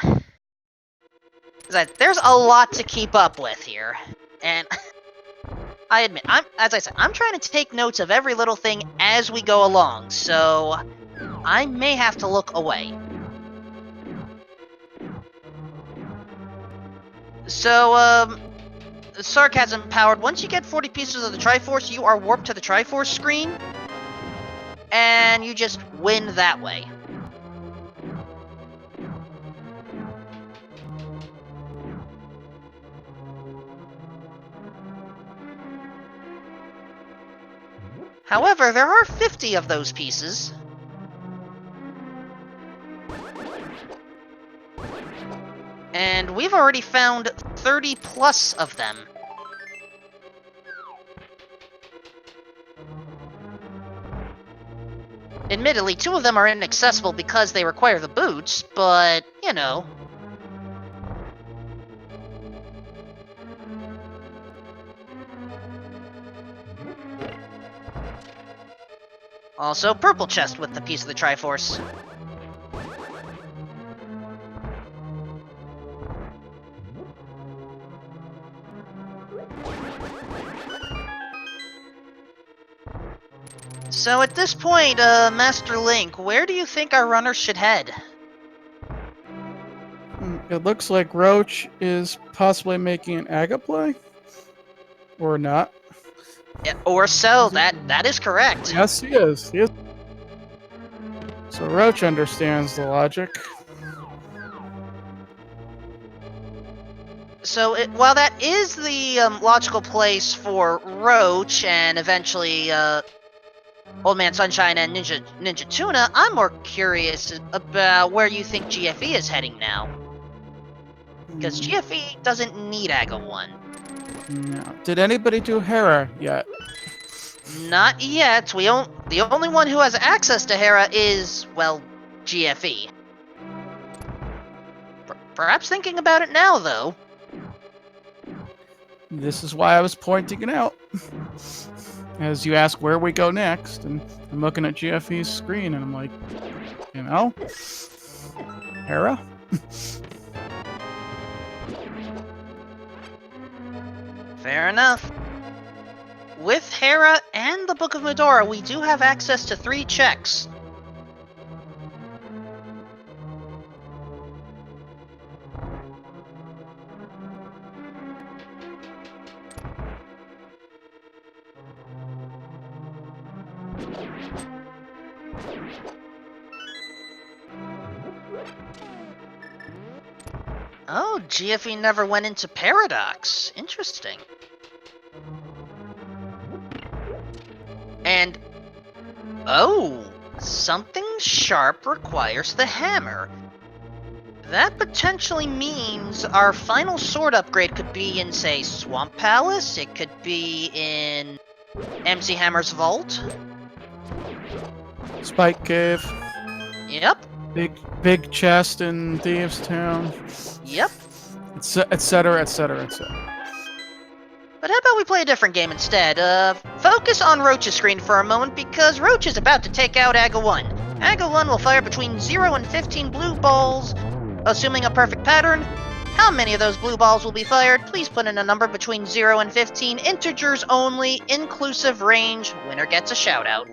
There's a lot to keep up with here, and I admit, as I said, I'm trying to take notes of every little thing as we go along, so I may have to look away. So, sarcasm powered. Once you get 40 pieces of the Triforce, you are warped to the Triforce screen, and you just win that way. However, there are 50 of those pieces. And we've already found 30 plus of them. Admittedly, 2 of them are inaccessible because they require the boots, but, you know. Also, purple chest with the piece of the Triforce. So at this point, Master Link, where do you think our runners should head? It looks like Roach is possibly making an Aga play. Or not. Yeah, or so, that is correct. Yes, he is. He is. So Roach understands the logic. So while that is the logical place for Roach and eventually Old Man Sunshine and Ninja Tuna, I'm more curious about where you think GFE is heading now. Because GFE doesn't need AGA 1. No. Did anybody do Hera yet? Not yet. The only one who has access to Hera is, well, GFE. Perhaps thinking about it now, though. This is why I was pointing it out. As you ask where we go next, and I'm looking at GFE's screen, and I'm like, you know, Hera? Fair enough. With Hera and the Book of Medora, we do have access to 3 checks. Oh, GFE never went into Paradox. Interesting. And, oh, something sharp requires the hammer. That potentially means our final sword upgrade could be in, say, Swamp Palace. It could be in MC Hammer's vault. Spike Cave. Yep. Big chest in Thieves Town. Yep. Etc., etc., etc. But how about we play a different game instead? Focus on Roach's screen for a moment, because Roach is about to take out AGA 1. AGA 1 will fire between 0 and 15 blue balls, assuming a perfect pattern. How many of those blue balls will be fired? Please put in a number between 0 and 15, integers only, inclusive range. Winner gets a shout out.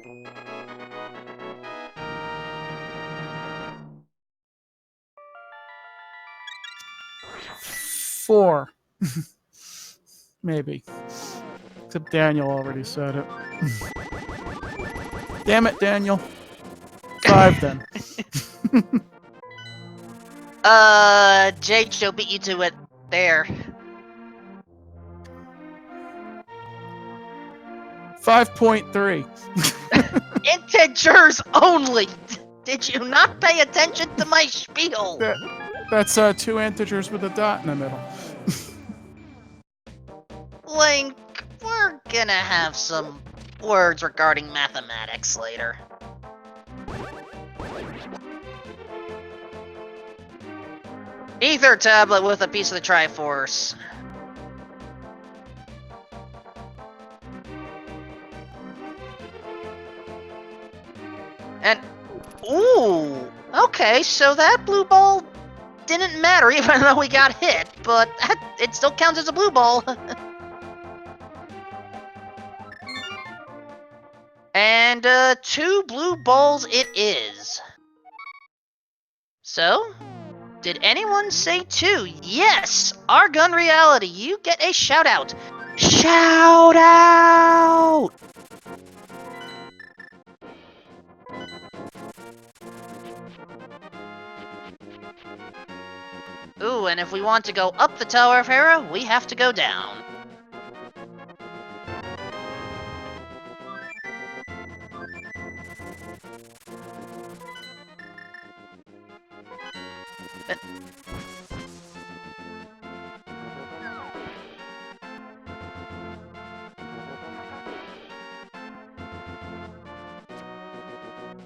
Four. Maybe. Except Daniel already said it. Damn it, Daniel. 5 then. Jade Show beat you to it there. 5.3. Integers only! Did you not pay attention to my spiel? That's 2 integers with a dot in the middle. Link, we're gonna have some words regarding mathematics later. Ether tablet with a piece of the Triforce. And, ooh, okay, so that blue ball didn't matter even though we got hit, but it still counts as a blue ball. And 2 blue balls it is. So, Did anyone say 2? Yes! Our gun reality, you get a shout out. Shout out! Ooh, and if we want to go up the Tower of Hera, we have to go down.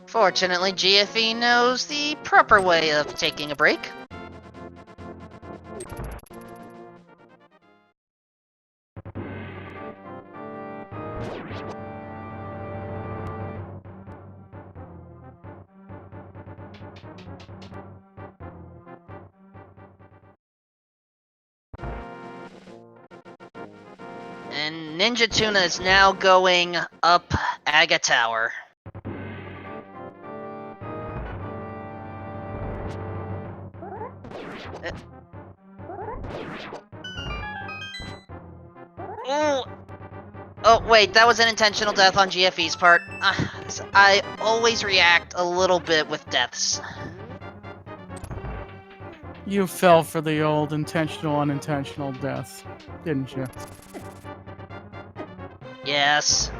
Fortunately, GFE knows the proper way of taking a break. And Ninja Tuna is now going up Aga Tower. Ooh. Oh, wait, that was an intentional death on GFE's part. I always react a little bit with deaths. You fell for the old intentional, unintentional death, didn't you? Yes.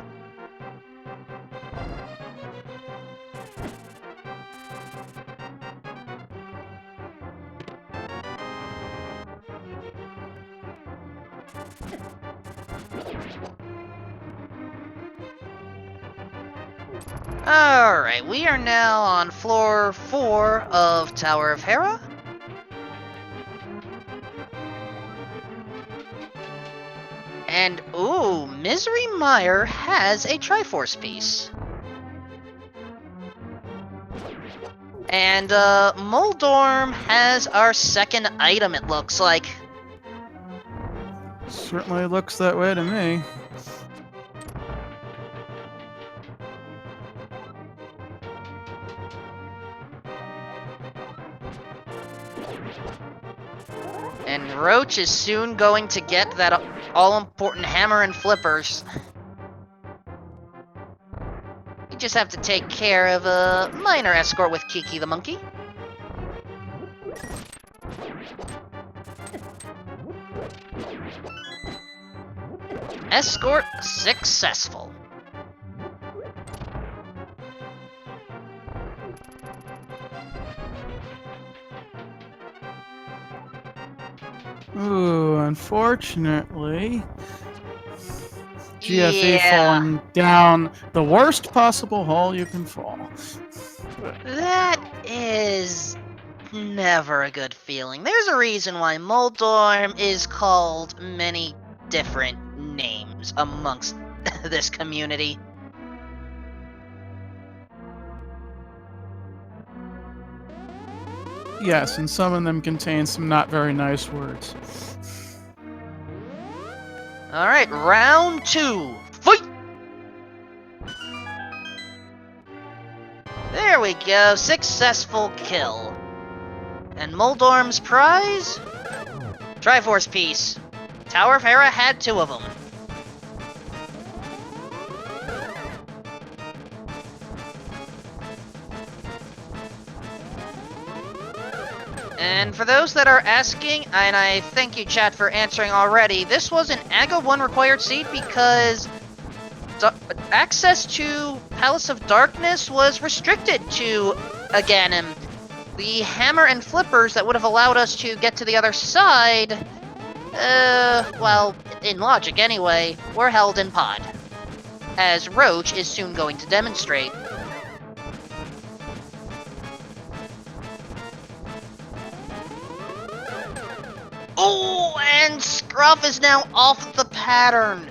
Alright, we are now on floor 4 of Tower of Hera. And, ooh, Misery Meyer has a Triforce piece. And, Moldorm has our second item, it looks like. Certainly looks that way to me. And Roach is soon going to get that all-important hammer and flippers. You just have to take care of a minor escort with Kiki the monkey. Escort successful. Ooh, unfortunately, GFE Yeah. falling down the worst possible hole you can fall. That is never a good feeling. There's a reason why Moldorm is called many different names amongst this community. Yes, and some of them contain some not very nice words. Alright, round 2. Fight! There we go, successful kill. And Moldorm's prize? Triforce piece. Tower of Hera had 2 of them. And for those that are asking, and I thank you chat for answering already, this was an AGA 1 required seed because access to Palace of Darkness was restricted to Aganim. The hammer and flippers that would have allowed us to get to the other side, well, in logic anyway, were held in pod, as Roach is soon going to demonstrate. Oh, and Scruff is now off the pattern.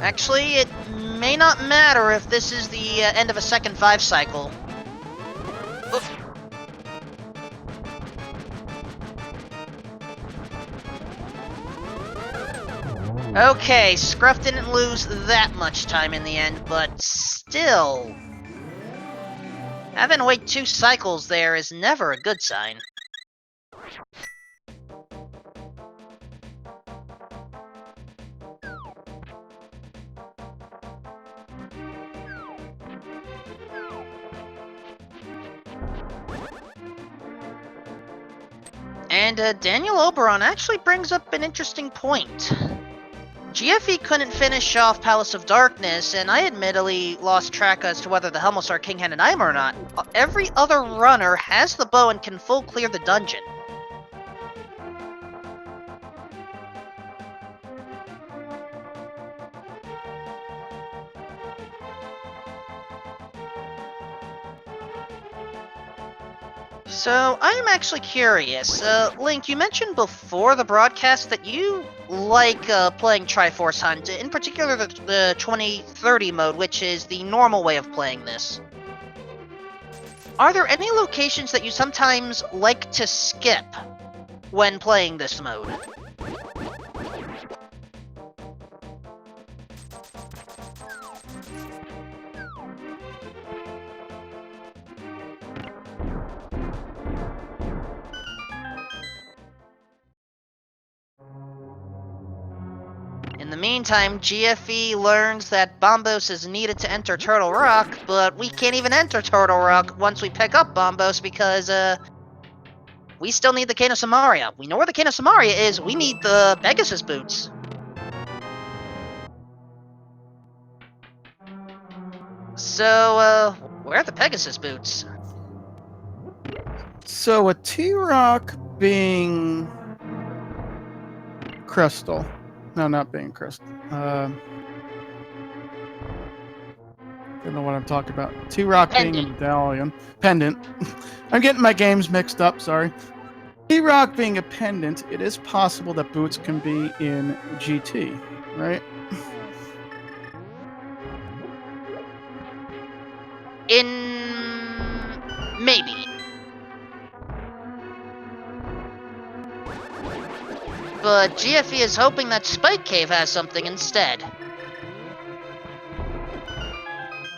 Actually, it may not matter if this is the end of a second 5 cycle. Oof. Okay, Scruff didn't lose that much time in the end, but still. Having to wait 2 cycles there is never a good sign. And Daniel Oberon actually brings up an interesting point. GFE couldn't finish off Palace of Darkness, and I admittedly lost track as to whether the Helmsar King had an item or not. Every other runner has the bow and can full clear the dungeon. So, I am actually curious. Link, you mentioned before the broadcast that you like playing Triforce Hunt, in particular the 2030 mode, which is the normal way of playing this. Are there any locations that you sometimes like to skip when playing this mode? In the meantime, GFE learns that Bombos is needed to enter Turtle Rock, but we can't even enter Turtle Rock once we pick up Bombos because, we still need the Cane of Samaria. We know where the Cane of Samaria is, we need the Pegasus boots. So, where are the Pegasus boots? So a T-Rock being crystal. No, not being crystal. Don't know what I'm talking about. T-Rock being a medallion. Pendant. I'm getting my games mixed up, sorry. T-Rock being a pendant, it is possible that boots can be in GT, right? Maybe. But GFE is hoping that Spike Cave has something instead.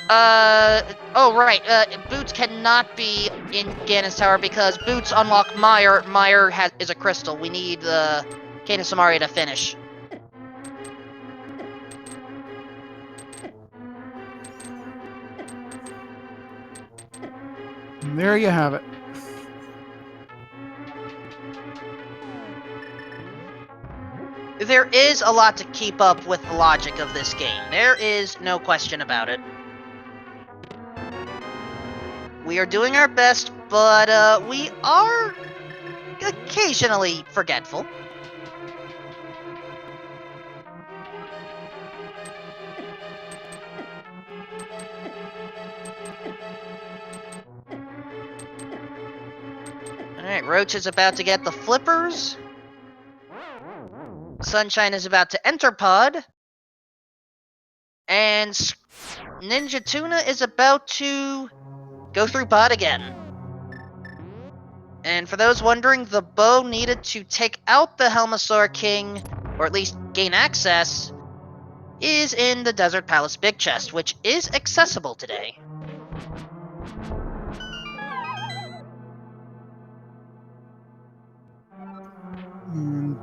Oh right, Boots cannot be in Ganon's Tower because Boots unlock Meyer. Meyer is a crystal. We need the Cane of Samaria to finish. And there you have it. There is a lot to keep up with the logic of this game. There is no question about it. We are doing our best, but we are occasionally forgetful. Alright, Roach is about to get the flippers. Sunshine is about to enter pod. And Ninja Tuna is about to go through pod again. And for those wondering, the bow needed to take out the Helmsar King, or at least gain access, is in the Desert Palace Big Chest, which is accessible today.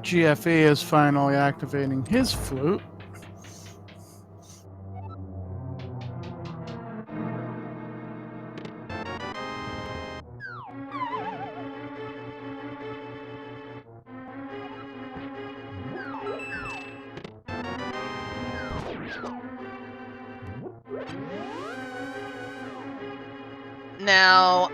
GFE is finally activating his flute. Now,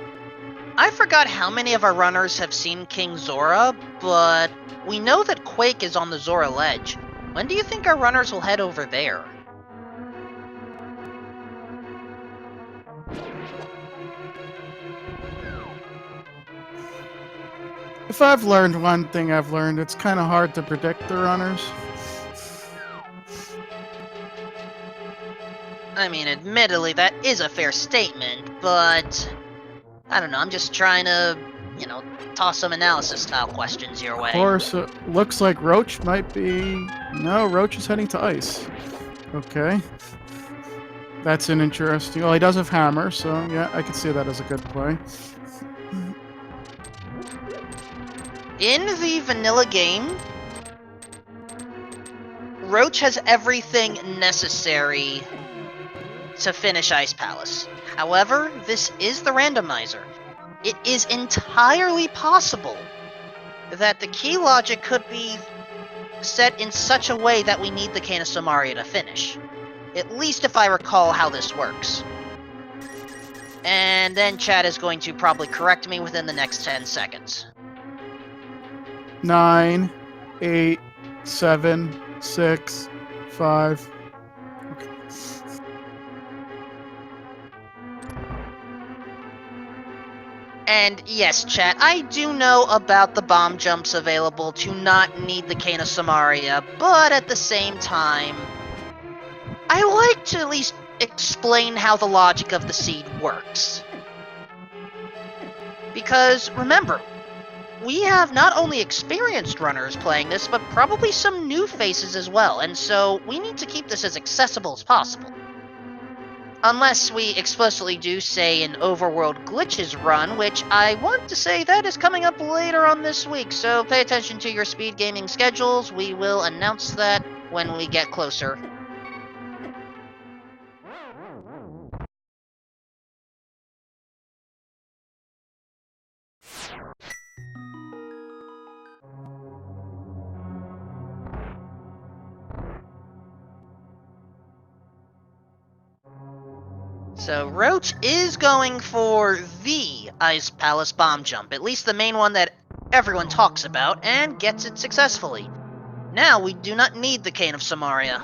I forgot how many of our runners have seen King Zora, but we know that Quake is on the Zora Ledge. When do you think our runners will head over there? If I've learned one thing, it's kind of hard to predict the runners. I mean, admittedly, that is a fair statement, but I don't know, I'm just trying to, toss some analysis-style questions your way. Of course, it looks like Roach might be... No, Roach is heading to Ice. Okay. That's an interesting... Well, he does have hammer, so yeah, I could see that as a good play. In the vanilla game, Roach has everything necessary to finish Ice Palace. However, this is the randomizer. It is entirely possible that the key logic could be set in such a way that we need the Cane of Somaria to finish. At least if I recall how this works. And then Chad is going to probably correct me within the next 10 seconds. 9, 8, 7, 6, 5. Okay. And yes, chat, I do know about the bomb jumps available to not need the Cane of Somaria, but at the same time, I like to at least explain how the logic of the seed works. Because, remember, we have not only experienced runners playing this, but probably some new faces as well, and so we need to keep this as accessible as possible. Unless we explicitly do, say, an Overworld Glitches run, which I want to say that is coming up later on this week, so pay attention to your speed gaming schedules. We will announce that when we get closer. So Roach is going for the Ice Palace bomb jump, at least the main one that everyone talks about, and gets it successfully. Now we do not need the Cane of Somaria.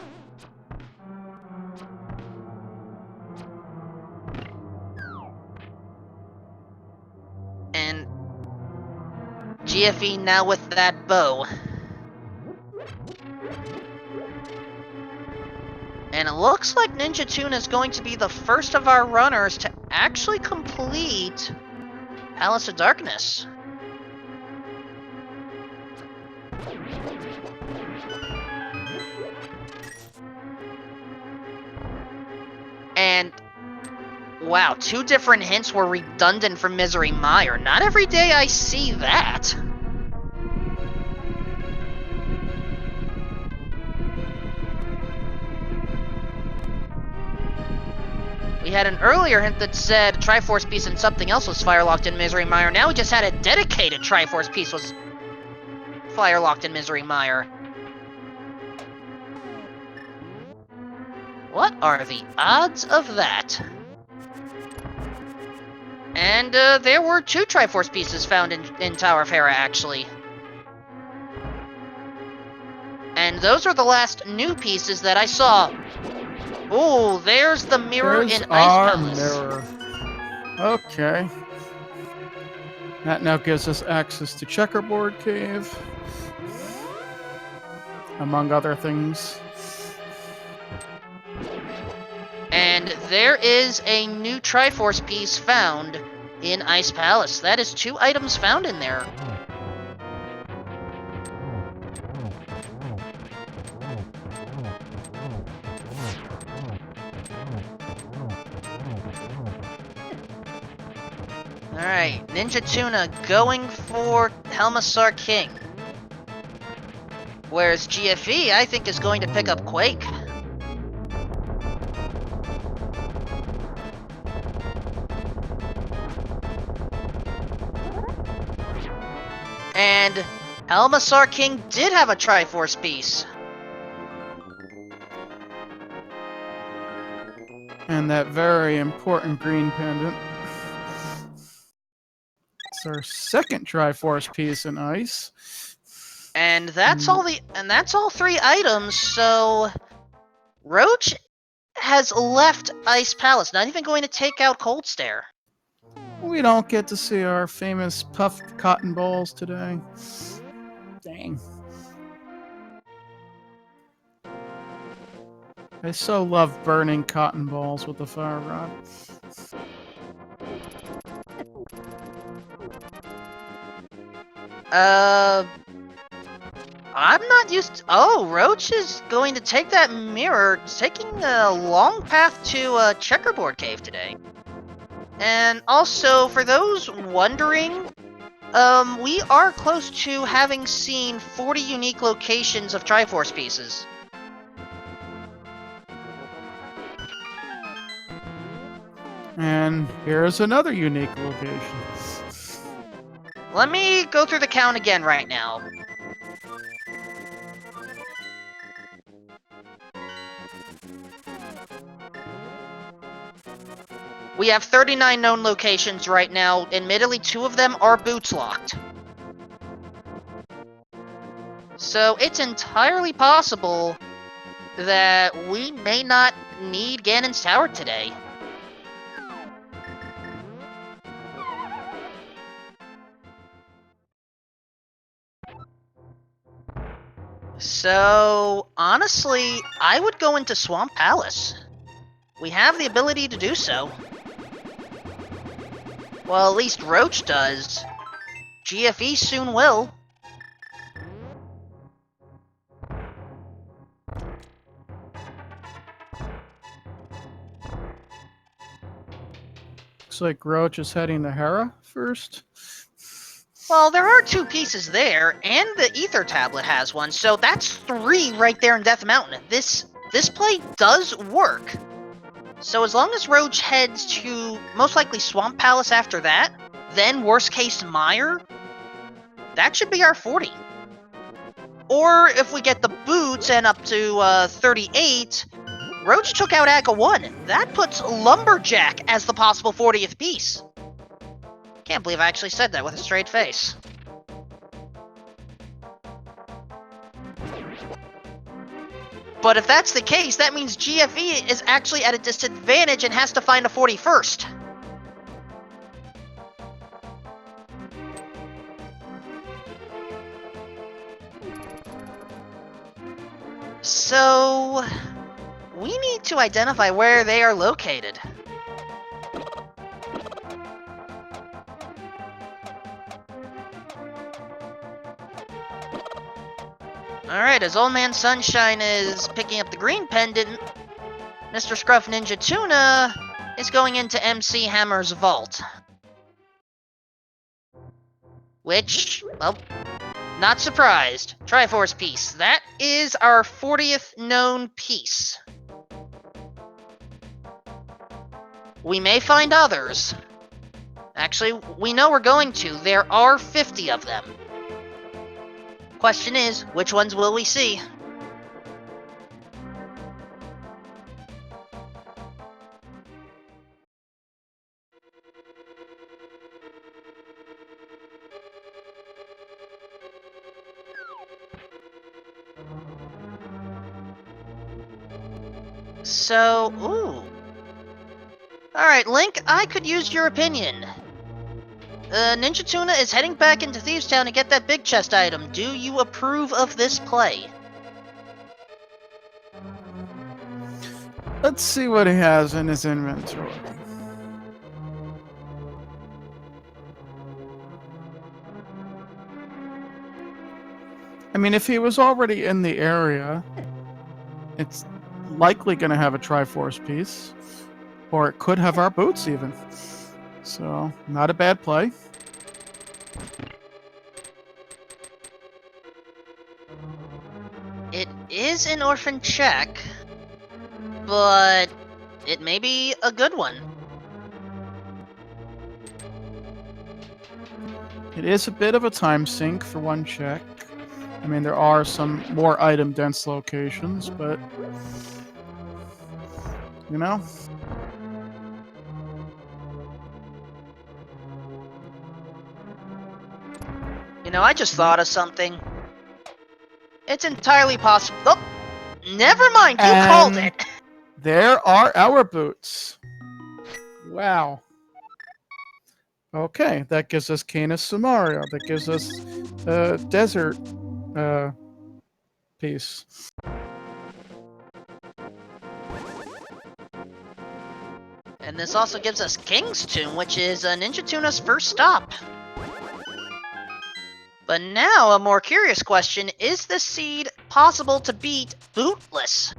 And GFE now with that bow. And it looks like Ninja Tuna is going to be the first of our runners to actually complete Palace of Darkness. And wow, 2 different hints were redundant from Misery Mire. Not every day I see that. We had an earlier hint that said Triforce piece and something else was firelocked in Misery Mire. Now we just had a dedicated Triforce piece was firelocked in Misery Mire. What are the odds of that? And there were 2 Triforce pieces found in Tower of Hera, actually. And those are the last new pieces that I saw. Ooh, there's the mirror There's in Ice our Palace. mirror. Okay. That now gives us access to Checkerboard Cave, among other things. And there is a new Triforce piece found in Ice Palace. That is 2 items found in there. Alright, Ninja Tuna going for Helmassar King. Whereas GFE, I think, is going to pick up Quake. And Helmassar King did have a Triforce piece. And that very important green pendant. It's our second Triforce piece in ice. And that's all 3 items, so Roach has left Ice Palace, not even going to take out Cold Stare. We don't get to see our famous puffed cotton balls today. Dang. I so love burning cotton balls with the fire rod. I'm not used to... Oh, Roach is going to take that mirror, taking a long path to a checkerboard cave today. And also, for those wondering, we are close to having seen 40 unique locations of Triforce pieces. And here's another unique location. Let me go through the count again right now. We have 39 known locations right now. Admittedly, 2 of them are boots locked. So it's entirely possible that we may not need Ganon's Tower today. So, honestly, I would go into Swamp Palace. We have the ability to do so. Well, at least Roach does. GFE soon will. Looks like Roach is heading to Hera first. Well, there are 2 pieces there, and the Ether Tablet has one, so that's 3 right there in Death Mountain. This play does work. So as long as Roach heads to most likely Swamp Palace after that, then worst case Mire, that should be our 40. Or if we get the boots and up to 38, Roach took out Aga 1. That puts Lumberjack as the possible 40th piece. Can't believe I actually said that with a straight face. But if that's the case, that means GFE is actually at a disadvantage and has to find a 41st. So, we need to identify where they are located. Alright, as Old Man Sunshine is picking up the green pendant, Mr. Scruff Ninja Tuna is going into MC Hammer's vault. Which, well, not surprised. Triforce piece. That is our 40th known piece. We may find others. Actually, we know we're going to. There are 50 of them. Question is, which ones will we see? So, ooh. Alright, Link, I could use your opinion. Ninja Tuna is heading back into Thieves Town to get that big chest item. Do you approve of this play? Let's see what he has in his inventory. I mean, if he was already in the area, it's likely going to have a Triforce piece. Or it could have our boots, even. So, not a bad play. It is an orphan check, but it may be a good one. It is a bit of a time sink for one check. I mean, there are some more item-dense locations, but... you know? You know, I just thought of something. It's entirely possible. Oh, never mind, you called it. There are our boots. Wow. Okay, that gives us Canis Sumaria. That gives us a desert piece. And this also gives us King's Tomb, which is Ninja Tuna's first stop. But now, a more curious question, is this seed possible to beat bootless?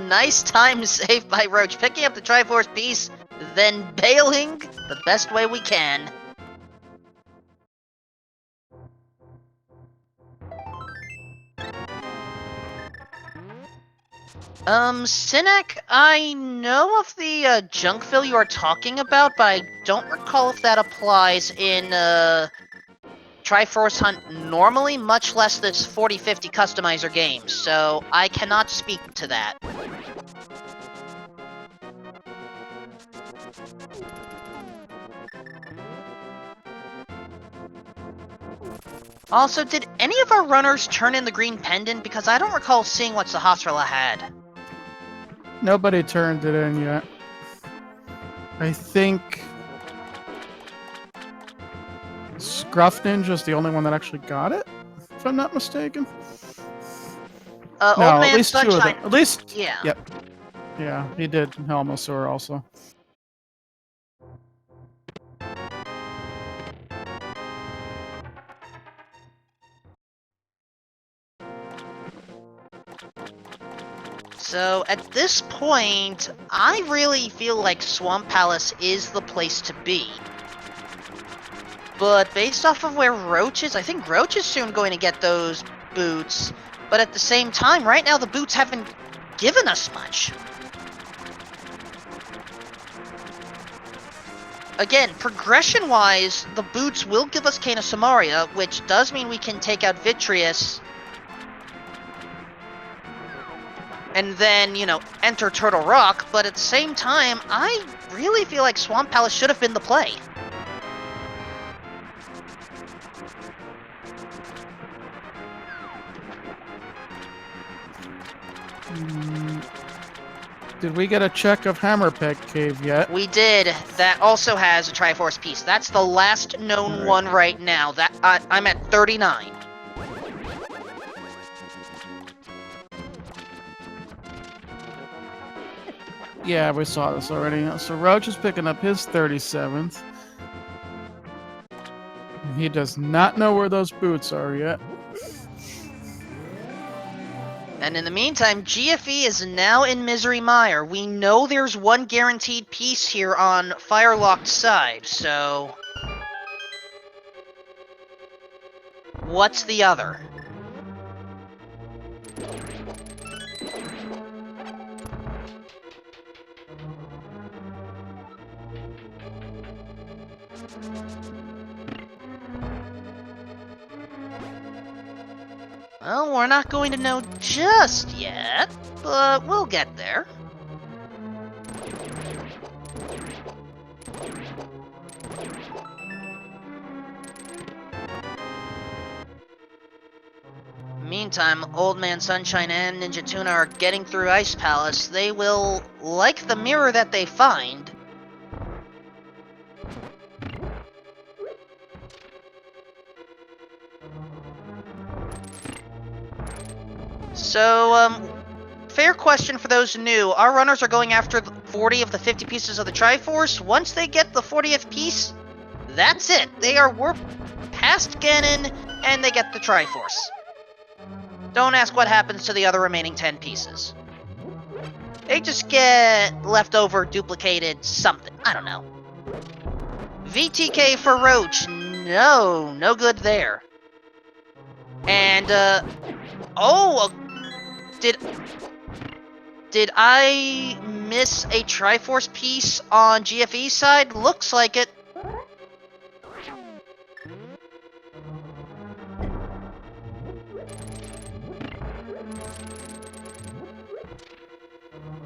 Nice time saved by Roach, picking up the Triforce piece, then bailing the best way we can. Sinek, I know of the junk fill you are talking about, but I don't recall if that applies in Triforce Hunt normally, much less this 40-50 customizer game, so I cannot speak to that. Also, did any of our runners turn in the green pendant? Because I don't recall seeing what Sahasrara had. Nobody turned it in yet. I think Scruff Ninja's the only one that actually got it, if I'm not mistaken. No, Old at Man least two of Sunshine. them. At least, Yeah. yep. Yeah, he did Helmosaur also. So, at this point, I really feel like Swamp Palace is the place to be. But based off of where Roach is, I think Roach is soon going to get those boots. But at the same time, right now the boots haven't given us much. Again, progression-wise, the boots will give us Cane of Samaria, which does mean we can take out Vitreous. And then, you know, enter Turtle Rock, but at the same time, I really feel like Swamp Palace should have been the play. Did we get a check of Hammerpeck Cave yet? We did. That also has a Triforce piece. That's the last known one right now. That I'm at 39. Yeah, we saw this already. So Roach is picking up his 37th. He does not know where those boots are yet. And in the meantime, GFE is now in Misery Mire. We know there's one guaranteed piece here on Firelocked side, so... what's the other? Well, we're not going to know just yet, but we'll get there. Meantime, Old Man Sunshine and Ninja Tuna are getting through Ice Palace. They will like the mirror that they find. So, fair question for those new. Our runners are going after 40 of the 50 pieces of the Triforce. Once they get the 40th piece, that's it. They are past Ganon, and they get the Triforce. Don't ask what happens to the other remaining 10 pieces. They just get leftover, duplicated, something. I don't know. VTK for Roach. No good there. And, Did I miss a Triforce piece on GFE side? Looks like it.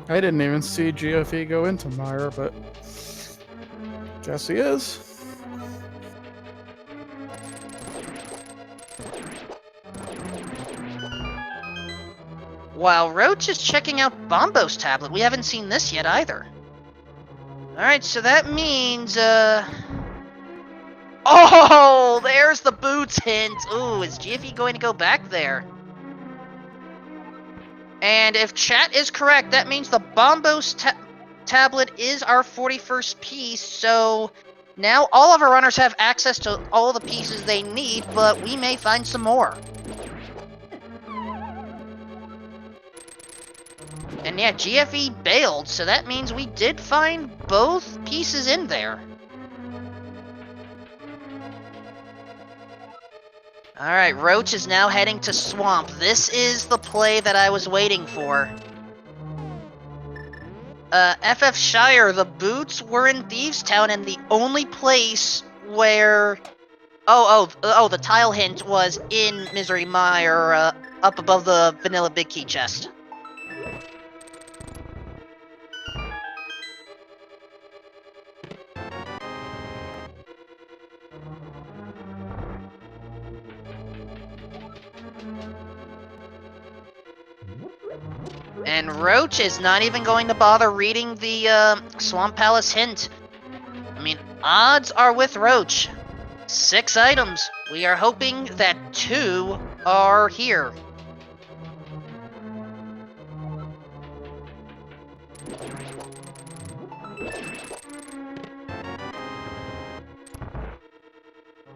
I didn't even see GFE go into Mire, but guess he is. While Roach is checking out Bombo's tablet, we haven't seen this yet either. Alright, so that means, Oh, there's the boots hint. Ooh, is GFE going to go back there? And if chat is correct, that means the Bombos tablet is our 41st piece, so now all of our runners have access to all the pieces they need, but we may find some more. And yeah, GFE bailed, so that means we did find both pieces in there. Alright, Roach is now heading to Swamp. This is the play that I was waiting for. FF Shire, the boots were in Thieves Town, and the only place where... Oh, the tile hint was in Misery Mire, up above the vanilla big key chest. And Roach is not even going to bother reading the Swamp Palace hint. I mean, odds are with Roach. 6 items. We are hoping that 2 are here.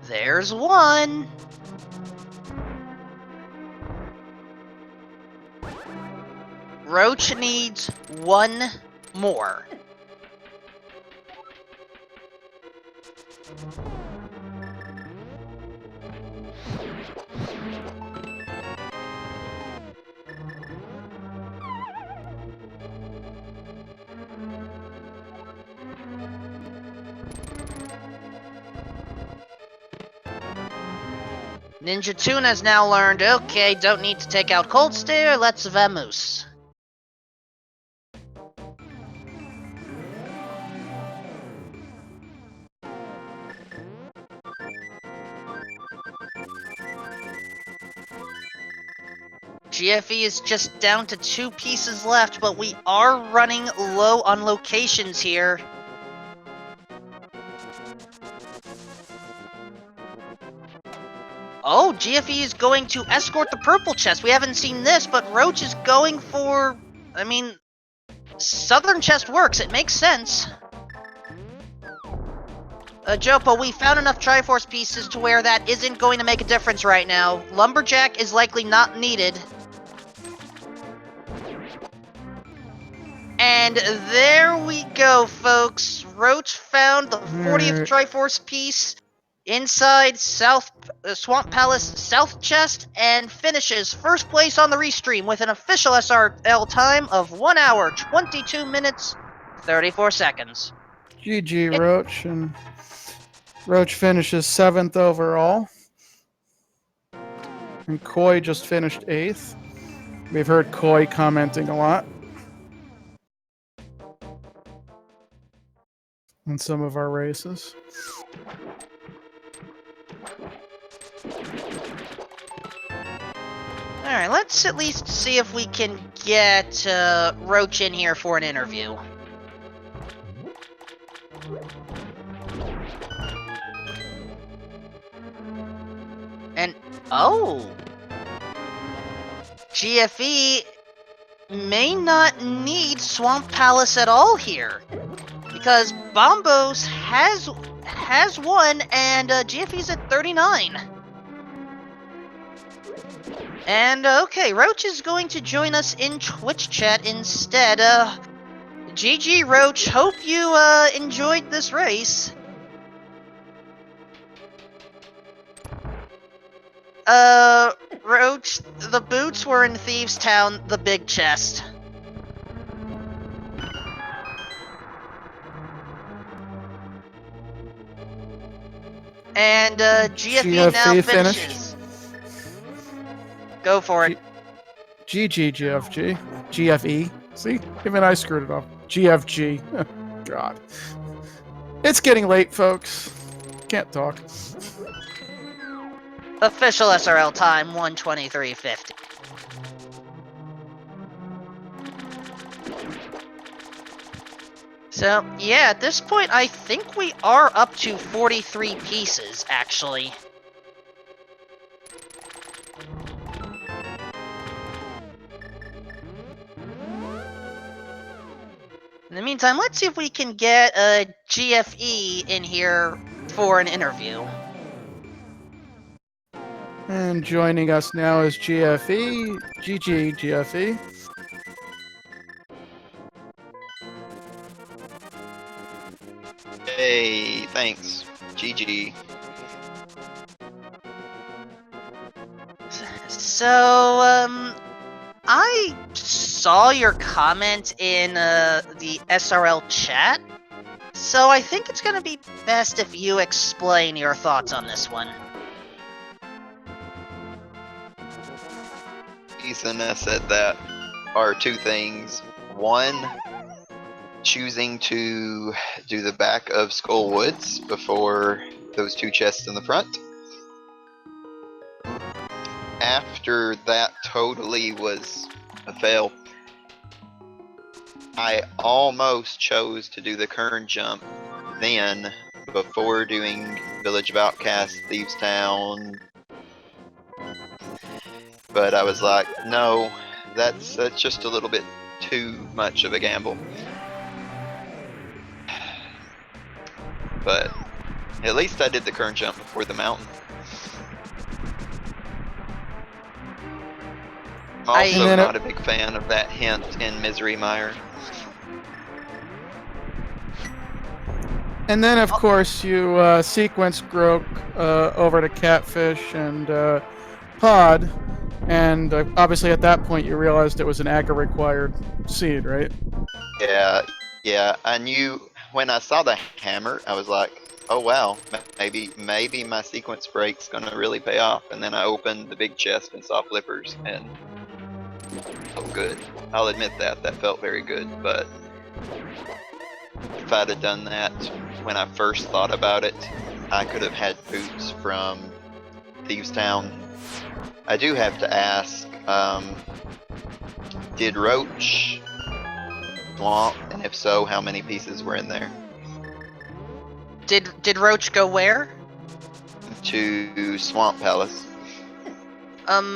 There's 1. Roach needs 1 more. Ninja Tune has now learned, okay, don't need to take out Cold Stare, let's vamoose. GFE is just down to 2 pieces left, but we are running low on locations here. Oh, GFE is going to escort the purple chest. We haven't seen this, but Roach is going for... I mean, southern chest works. It makes sense. Jopo, we found enough Triforce pieces to where that isn't going to make a difference right now. Lumberjack is likely not needed. And there we go, folks. Roach found the 40th Triforce piece inside Swamp Palace South Chest and finishes first place on the restream with an official SRL time of 1 hour, 22 minutes, 34 seconds. GG, Roach, and Roach finishes 7th overall. And Koi just finished 8th. We've heard Koi commenting a lot in some of our races. Alright, let's at least see if we can get Roach in here for an interview. And, oh! GFE may not need Swamp Palace at all here. Because Bombos has 1 and GFE's at 39. And okay, Roach is going to join us in Twitch chat instead. GG Roach, hope you enjoyed this race. Roach, the boots were in Thieves Town, the big chest. And GFE now finishes. Go for it. GG, GFG. GFE. See? Even I screwed it up. GFG. God. It's getting late, folks. Can't talk. Official SRL time, 1:23:50. So, yeah, at this point, I think we are up to 43 pieces, actually. In the meantime, let's see if we can get a GFE in here for an interview. And joining us now is GFE. GG, GFE. Hey, thanks. GG. So, I saw your comment in the SRL chat, so I think it's gonna be best if you explain your thoughts on this one. The reason I said that are two things. One, choosing to do the back of Skull Woods before those two chests in the front. After that totally was a fail, I almost chose to do the Kern jump then before doing Village of Outcasts, Thieves Town, but I was like, no, that's just a little bit too much of a gamble. But at least I did the Kern jump before the mountain. I'm also not a big fan of that hint in Misery Mire. And then, of course, you sequence Grok over to Catfish and Pod, and obviously at that point you realized it was an Aga required seed, right? Yeah. I knew when I saw the hammer, I was like, oh wow, maybe my sequence break's gonna really pay off. And then I opened the big chest and saw flippers, and felt good. I'll admit that felt very good. But if I'd have done that when I first thought about it, I could have had boots from Thieves Town. I do have to ask, did Roach swamp, and if so, how many pieces were in there? Did Roach go where? To Swamp Palace.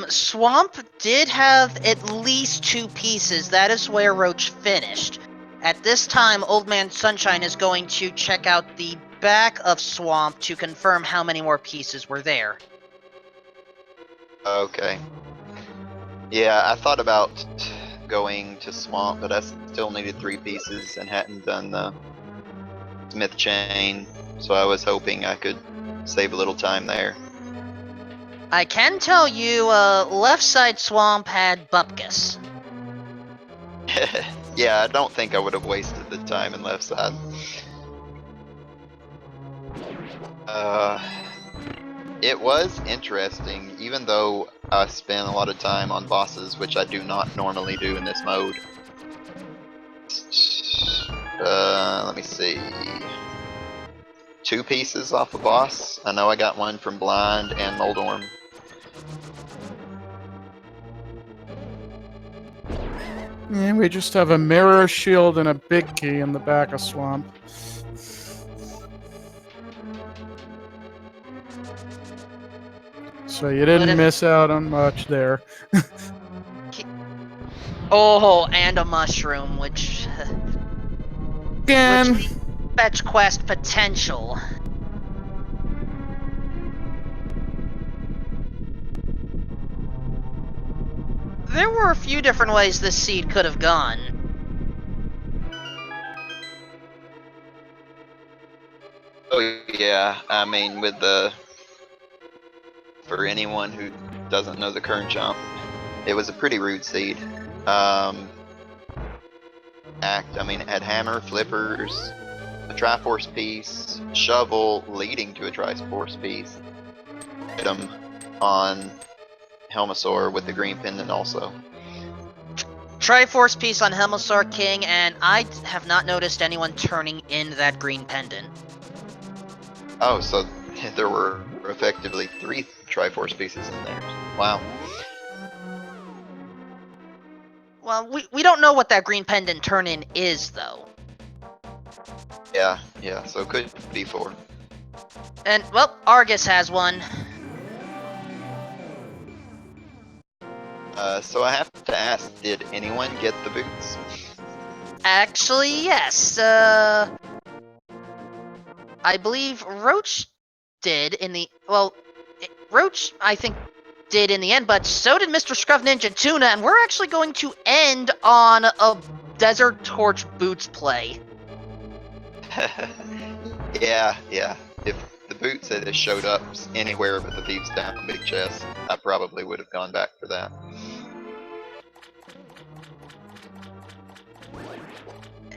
Swamp did have at least 2 pieces. That is where Roach finished. At this time, Old Man Sunshine is going to check out the back of Swamp to confirm how many more pieces were there. Okay. Yeah, I thought about going to Swamp, but I still needed 3 pieces and hadn't done the Smith chain, so I was hoping I could save a little time there. I can tell you, left side Swamp had Bupkis. Yeah, I don't think I would have wasted the time in left side. It was interesting, even though I spent a lot of time on bosses, which I do not normally do in this mode. Let me see. 2 pieces off a boss. I know I got one from Blind and Moldorm. And we just have a mirror shield and a big key in the back of Swamp. So you didn't miss out on much there. Oh, and a mushroom, which fetch quest potential. There were a few different ways this seed could have gone. Oh yeah, I mean, for anyone who doesn't know the current jump, it was a pretty rude seed. I mean, it had hammer, flippers, a Triforce piece, shovel leading to a Triforce piece, item on Helmasaur with the green pendant also. Triforce piece on Helmasaur King, and I have not noticed anyone turning in that green pendant. Oh, so there were effectively 3 Triforce pieces in there. Wow. Well, we don't know what that green pendant turn-in is, though. Yeah, so it could be 4. And, well, Argus has one. So I have to ask, did anyone get the boots? Actually, yes. I believe Roach did in the... Well, Roach, I think, did in the end, but so did Mr. Scruff Ninja Tuna, and we're actually going to end on a Desert Torch Boots play. Yeah. If the boots had showed up anywhere but the Thieves' Down big chest, I probably would have gone back for that.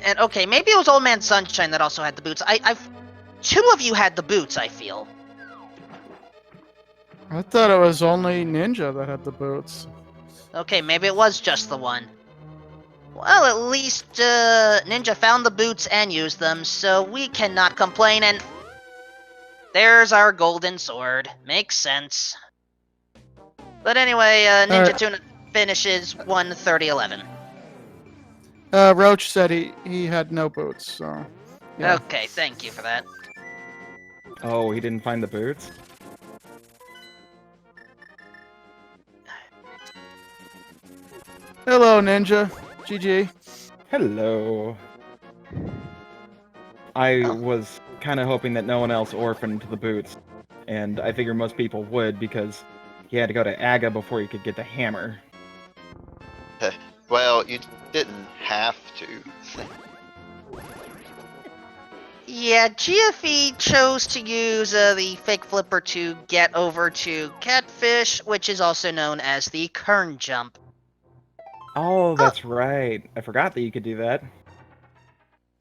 And okay, maybe it was Old Man Sunshine that also had the boots. Two of you had the boots, I feel. I thought it was only Ninja that had the boots. Okay, maybe it was just the one. Well, at least Ninja found the boots and used them, so we cannot complain, and there's our golden sword. Makes sense. But anyway, Ninja Alright. Tuna finishes 1:30:11. Roach said he had no boots, so yeah. Okay, thank you for that. Oh, he didn't find the boots? Hello, Ninja. GG. Hello. I Oh. was kind of hoping that no one else orphaned the boots, and I figure most people would because he had to go to Aga before he could get the hammer. Well, you didn't have to. Yeah, GFE chose to use the fake flipper to get over to Catfish, which is also known as the Kern Jump. Oh, that's right. I forgot that you could do that.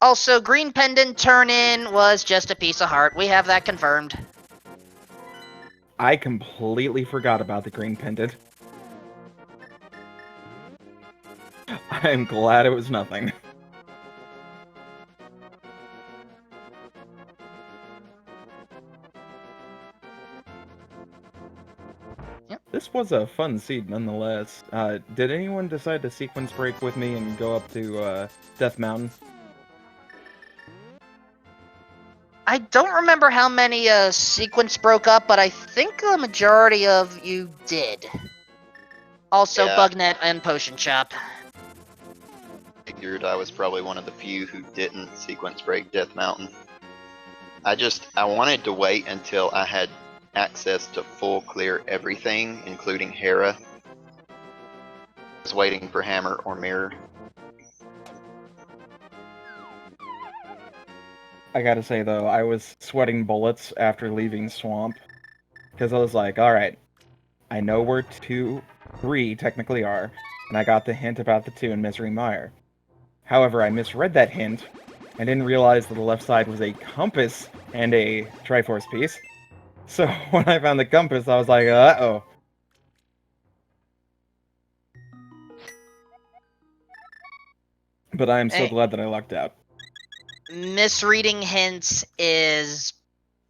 Also, Green Pendant turn-in was just a piece of heart. We have that confirmed. I completely forgot about the green pendant. I'm glad it was nothing. Yep. This was a fun seed nonetheless. Did anyone decide to sequence break with me and go up to Death Mountain? I don't remember how many sequence broke up, but I think a majority of you did. Also, Yeah. Bugnet and Potion Shop. Figured I was probably one of the few who didn't sequence break Death Mountain. I wanted to wait until I had access to full clear everything, including Hera. I was waiting for Hammer or Mirror. I gotta say though, I was sweating bullets after leaving Swamp. Because I was like, alright, I know where 3 technically are, and I got the hint about the 2 in Misery Mire. However, I misread that hint, and didn't realize that the left side was a compass and a Triforce piece. So when I found the compass, I was like, uh-oh. But I am so glad that I lucked out. Misreading hints is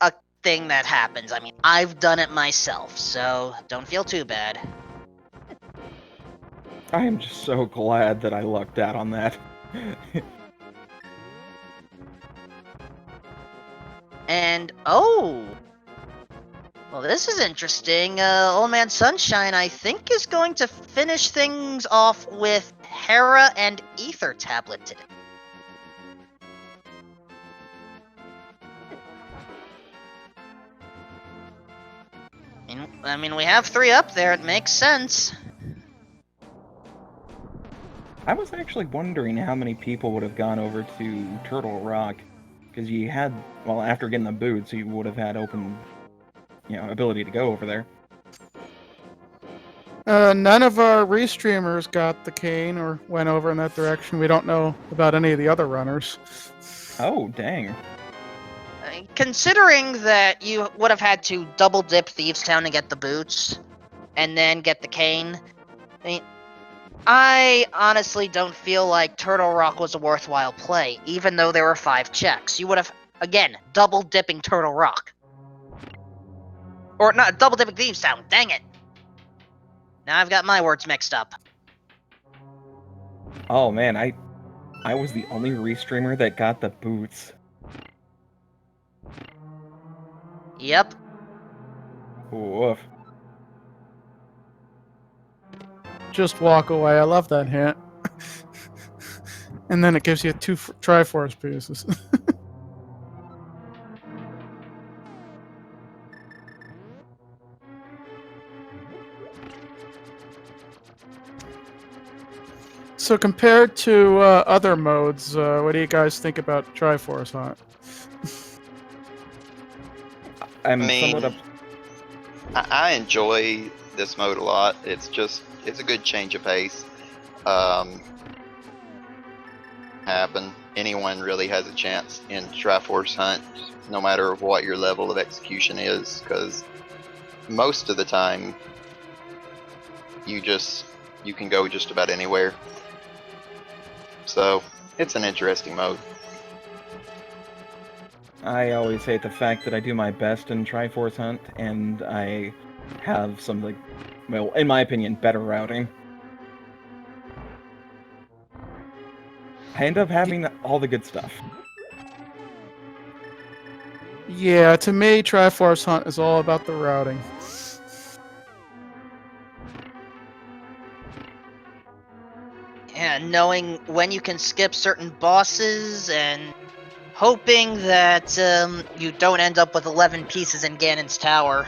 a thing that happens. I mean, I've done it myself, so don't feel too bad. I am just so glad that I lucked out on that. And, oh! Well, this is interesting. Old Man Sunshine, I think, is going to finish things off with Hera and Ether Tablet today. I mean, we have 3 up there. It makes sense. I was actually wondering how many people would have gone over to Turtle Rock. Because you had, well, after getting the boots, you would have had open, ability to go over there. None of our restreamers got the cane or went over in that direction. We don't know about any of the other runners. Oh, dang. Considering that you would have had to double dip Thieves Town to get the boots, and then get the cane, I honestly don't feel like Turtle Rock was a worthwhile play, even though there were 5 checks. You would have, again, double dipping Turtle Rock. Or not, double dipping Thieves Town, dang it! Now I've got my words mixed up. Oh man, I was the only restreamer that got the boots. Yep. Woof. Just walk away. I love that hint. And then it gives you 2 Triforce pieces. So compared to other modes, what do you guys think about Triforce Hunt? I'm I mean, somewhat I enjoy this mode a lot. It's a good change of pace. Anyone really has a chance in Triforce Hunt, no matter what your level of execution is, because most of the time you can go just about anywhere. So it's an interesting mode. I always hate the fact that I do my best in Triforce Hunt, and I have some, like, well, in my opinion, better routing. I end up having all the good stuff. Yeah, to me, Triforce Hunt is all about the routing. And knowing when you can skip certain bosses and hoping that you don't end up with 11 pieces in Ganon's tower.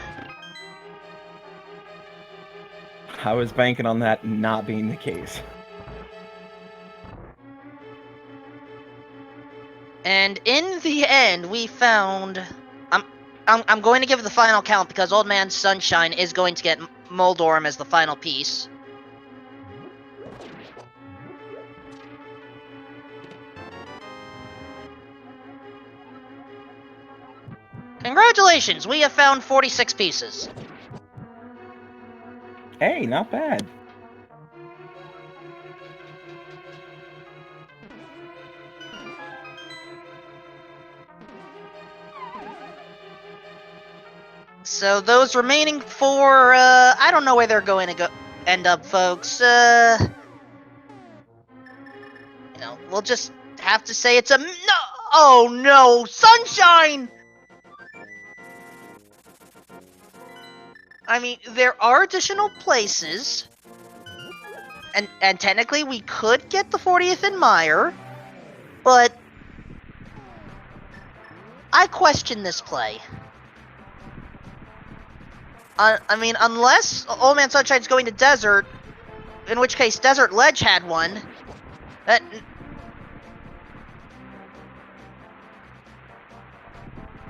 I was banking on that not being the case. And in the end, we found. I'm going to give the final count because Old Man Sunshine is going to get Moldorm as the final piece. Congratulations, we have found 46 pieces. Hey, not bad. So those remaining 4, I don't know where they're going to end up, folks. We'll just have to say it's a no. Oh no, Sunshine! I mean, there are additional places, and technically we could get the 40th in Mire, but I question this play. I mean, unless Old Man Sunshine's going to Desert, in which case Desert Ledge had one.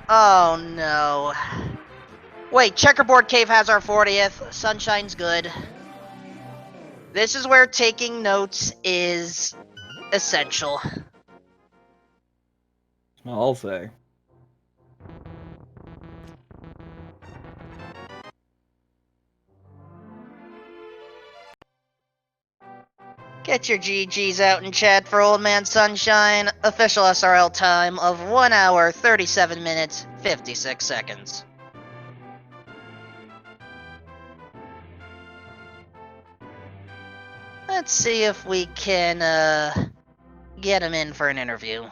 Oh no. Wait, Checkerboard Cave has our 40th. Sunshine's good. This is where taking notes is essential. I'll say. Get your GGs out in chat for Old Man Sunshine. Official SRL time of 1 hour, 37 minutes, 56 seconds. Let's see if we can, get him in for an interview.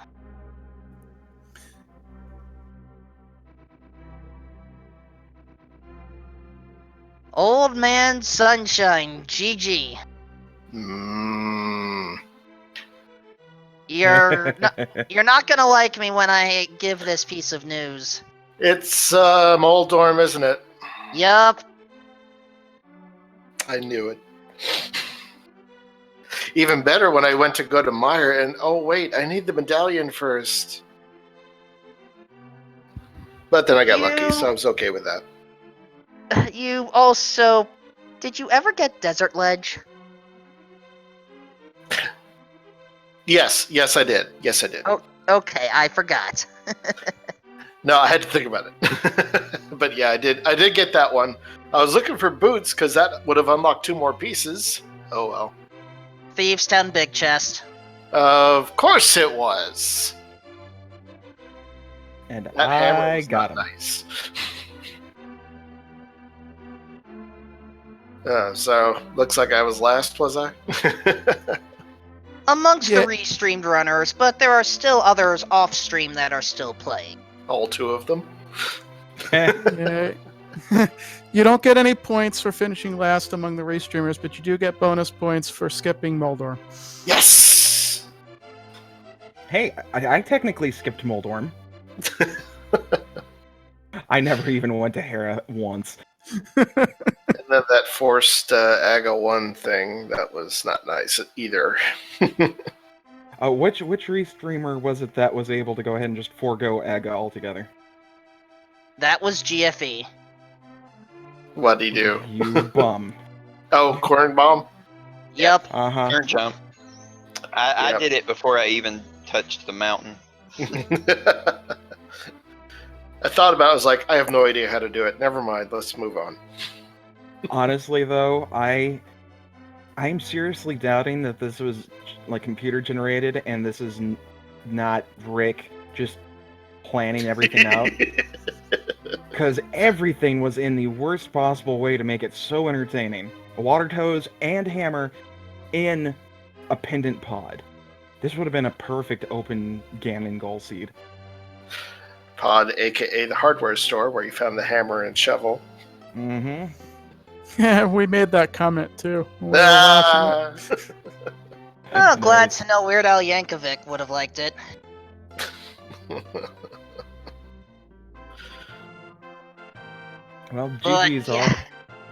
Old Man Sunshine, GG. You're not gonna like me when I give this piece of news. It's Moldorm, isn't it? Yup. I knew it. Even better when I went to go to Mire and, oh wait, I need the medallion first. But then I got lucky, so I was okay with that. You also... Did you ever get Desert Ledge? Yes, I did. Yes, I did. Oh, okay, I forgot. No, I had to think about it. But yeah, I did get that one. I was looking for boots because that would have unlocked 2 more pieces. Oh well. Thieves' Town Big Chest. Of course it was. And That hammer I was got not him. nice. So looks like I was last, was I? Amongst Yeah. the restreamed runners, but there are still others off-stream that are still playing. All 2 of them. Yeah. You don't get any points for finishing last among the race streamers, but you do get bonus points for skipping Moldor. Yes. Hey, I technically skipped Moldorm. I never even went to Hera once. And then that forced Aga 1 thing, that was not nice either. Which restreamer was it that was able to go ahead and just forego Aga altogether? That was GFE. What'd he do? You bum. Oh, corn bomb? Yep. Uh-huh. Turn jump. I Yep. did it before I even touched the mountain. I thought about it, I was like, I have no idea how to do it. Never mind, let's move on. Honestly, though, I'm seriously doubting that this was like computer generated and this is not Rick just planning everything out. Because everything was in the worst possible way to make it so entertaining. Water toes and hammer in a pendant pod. This would have been a perfect open Ganon goal seed. Pod, aka the hardware store where you found the hammer and shovel. Mm-hmm. Yeah, we made that comment too. when we were watching it. Ah! Oh, glad to know Weird Al Yankovic would have liked it. Well, But, GG's all. yeah.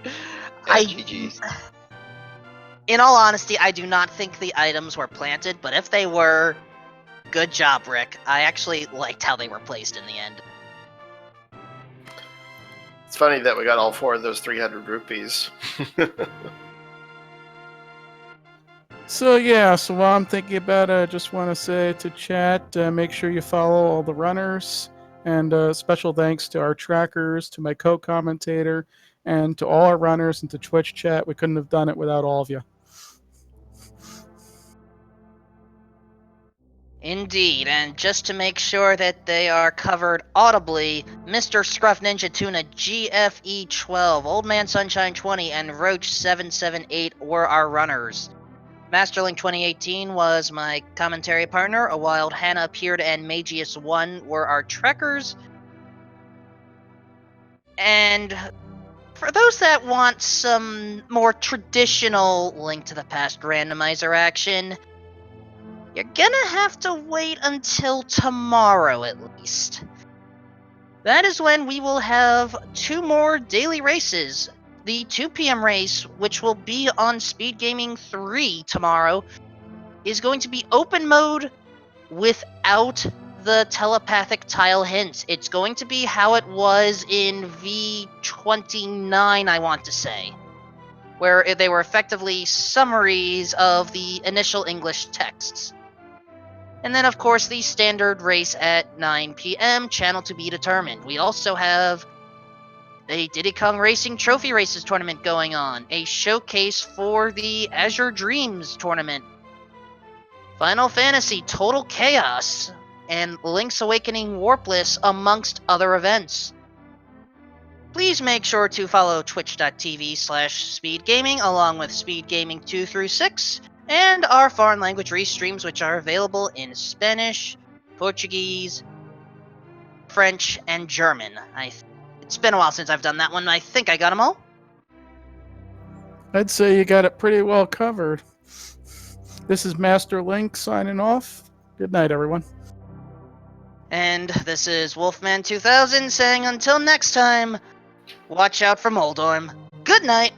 Yeah, GG's. In all honesty, I do not think the items were planted, but if they were, good job, Rick. I actually liked how they were placed in the end. It's funny that we got all 4 of those 300 rupees. So yeah, so while I'm thinking about it, I just want to say to chat, make sure you follow all the runners, and special thanks to our trackers, to my co-commentator, and to all our runners, and to Twitch chat. We couldn't have done it without all of you. Indeed, and just to make sure that they are covered audibly, Mr. Scruff Ninja Tuna GFE12, Old Man Sunshine 20, and Roach 778 were our runners. Masterlink 2018 was my commentary partner. A Wild Hannah appeared, and Magius 1 were our trekkers. And for those that want some more traditional Link to the Past randomizer action, you're gonna have to wait until tomorrow at least. That is when we will have 2 more daily races. The 2 p.m. race, which will be on Speed Gaming 3 tomorrow, is going to be open mode without the telepathic tile hints. It's going to be how it was in V29, I want to say, where they were effectively summaries of the initial English texts. And then, of course, the standard race at 9 p.m., channel to be determined. We also have a Diddy Kong Racing Trophy Races tournament going on, a showcase for the Azure Dreams tournament, Final Fantasy Total Chaos, and Link's Awakening Warpless, amongst other events. Please make sure to follow twitch.tv/speedgaming along with Speed Gaming 2 through 6, and our foreign language restreams, which are available in Spanish, Portuguese, French, and German. It's been a while since I've done that one. I think I got them all. I'd say you got it pretty well covered. This is Master Link signing off. Good night, everyone. And this is Wolfman 2000 saying until next time, watch out for Moldorm. Good night.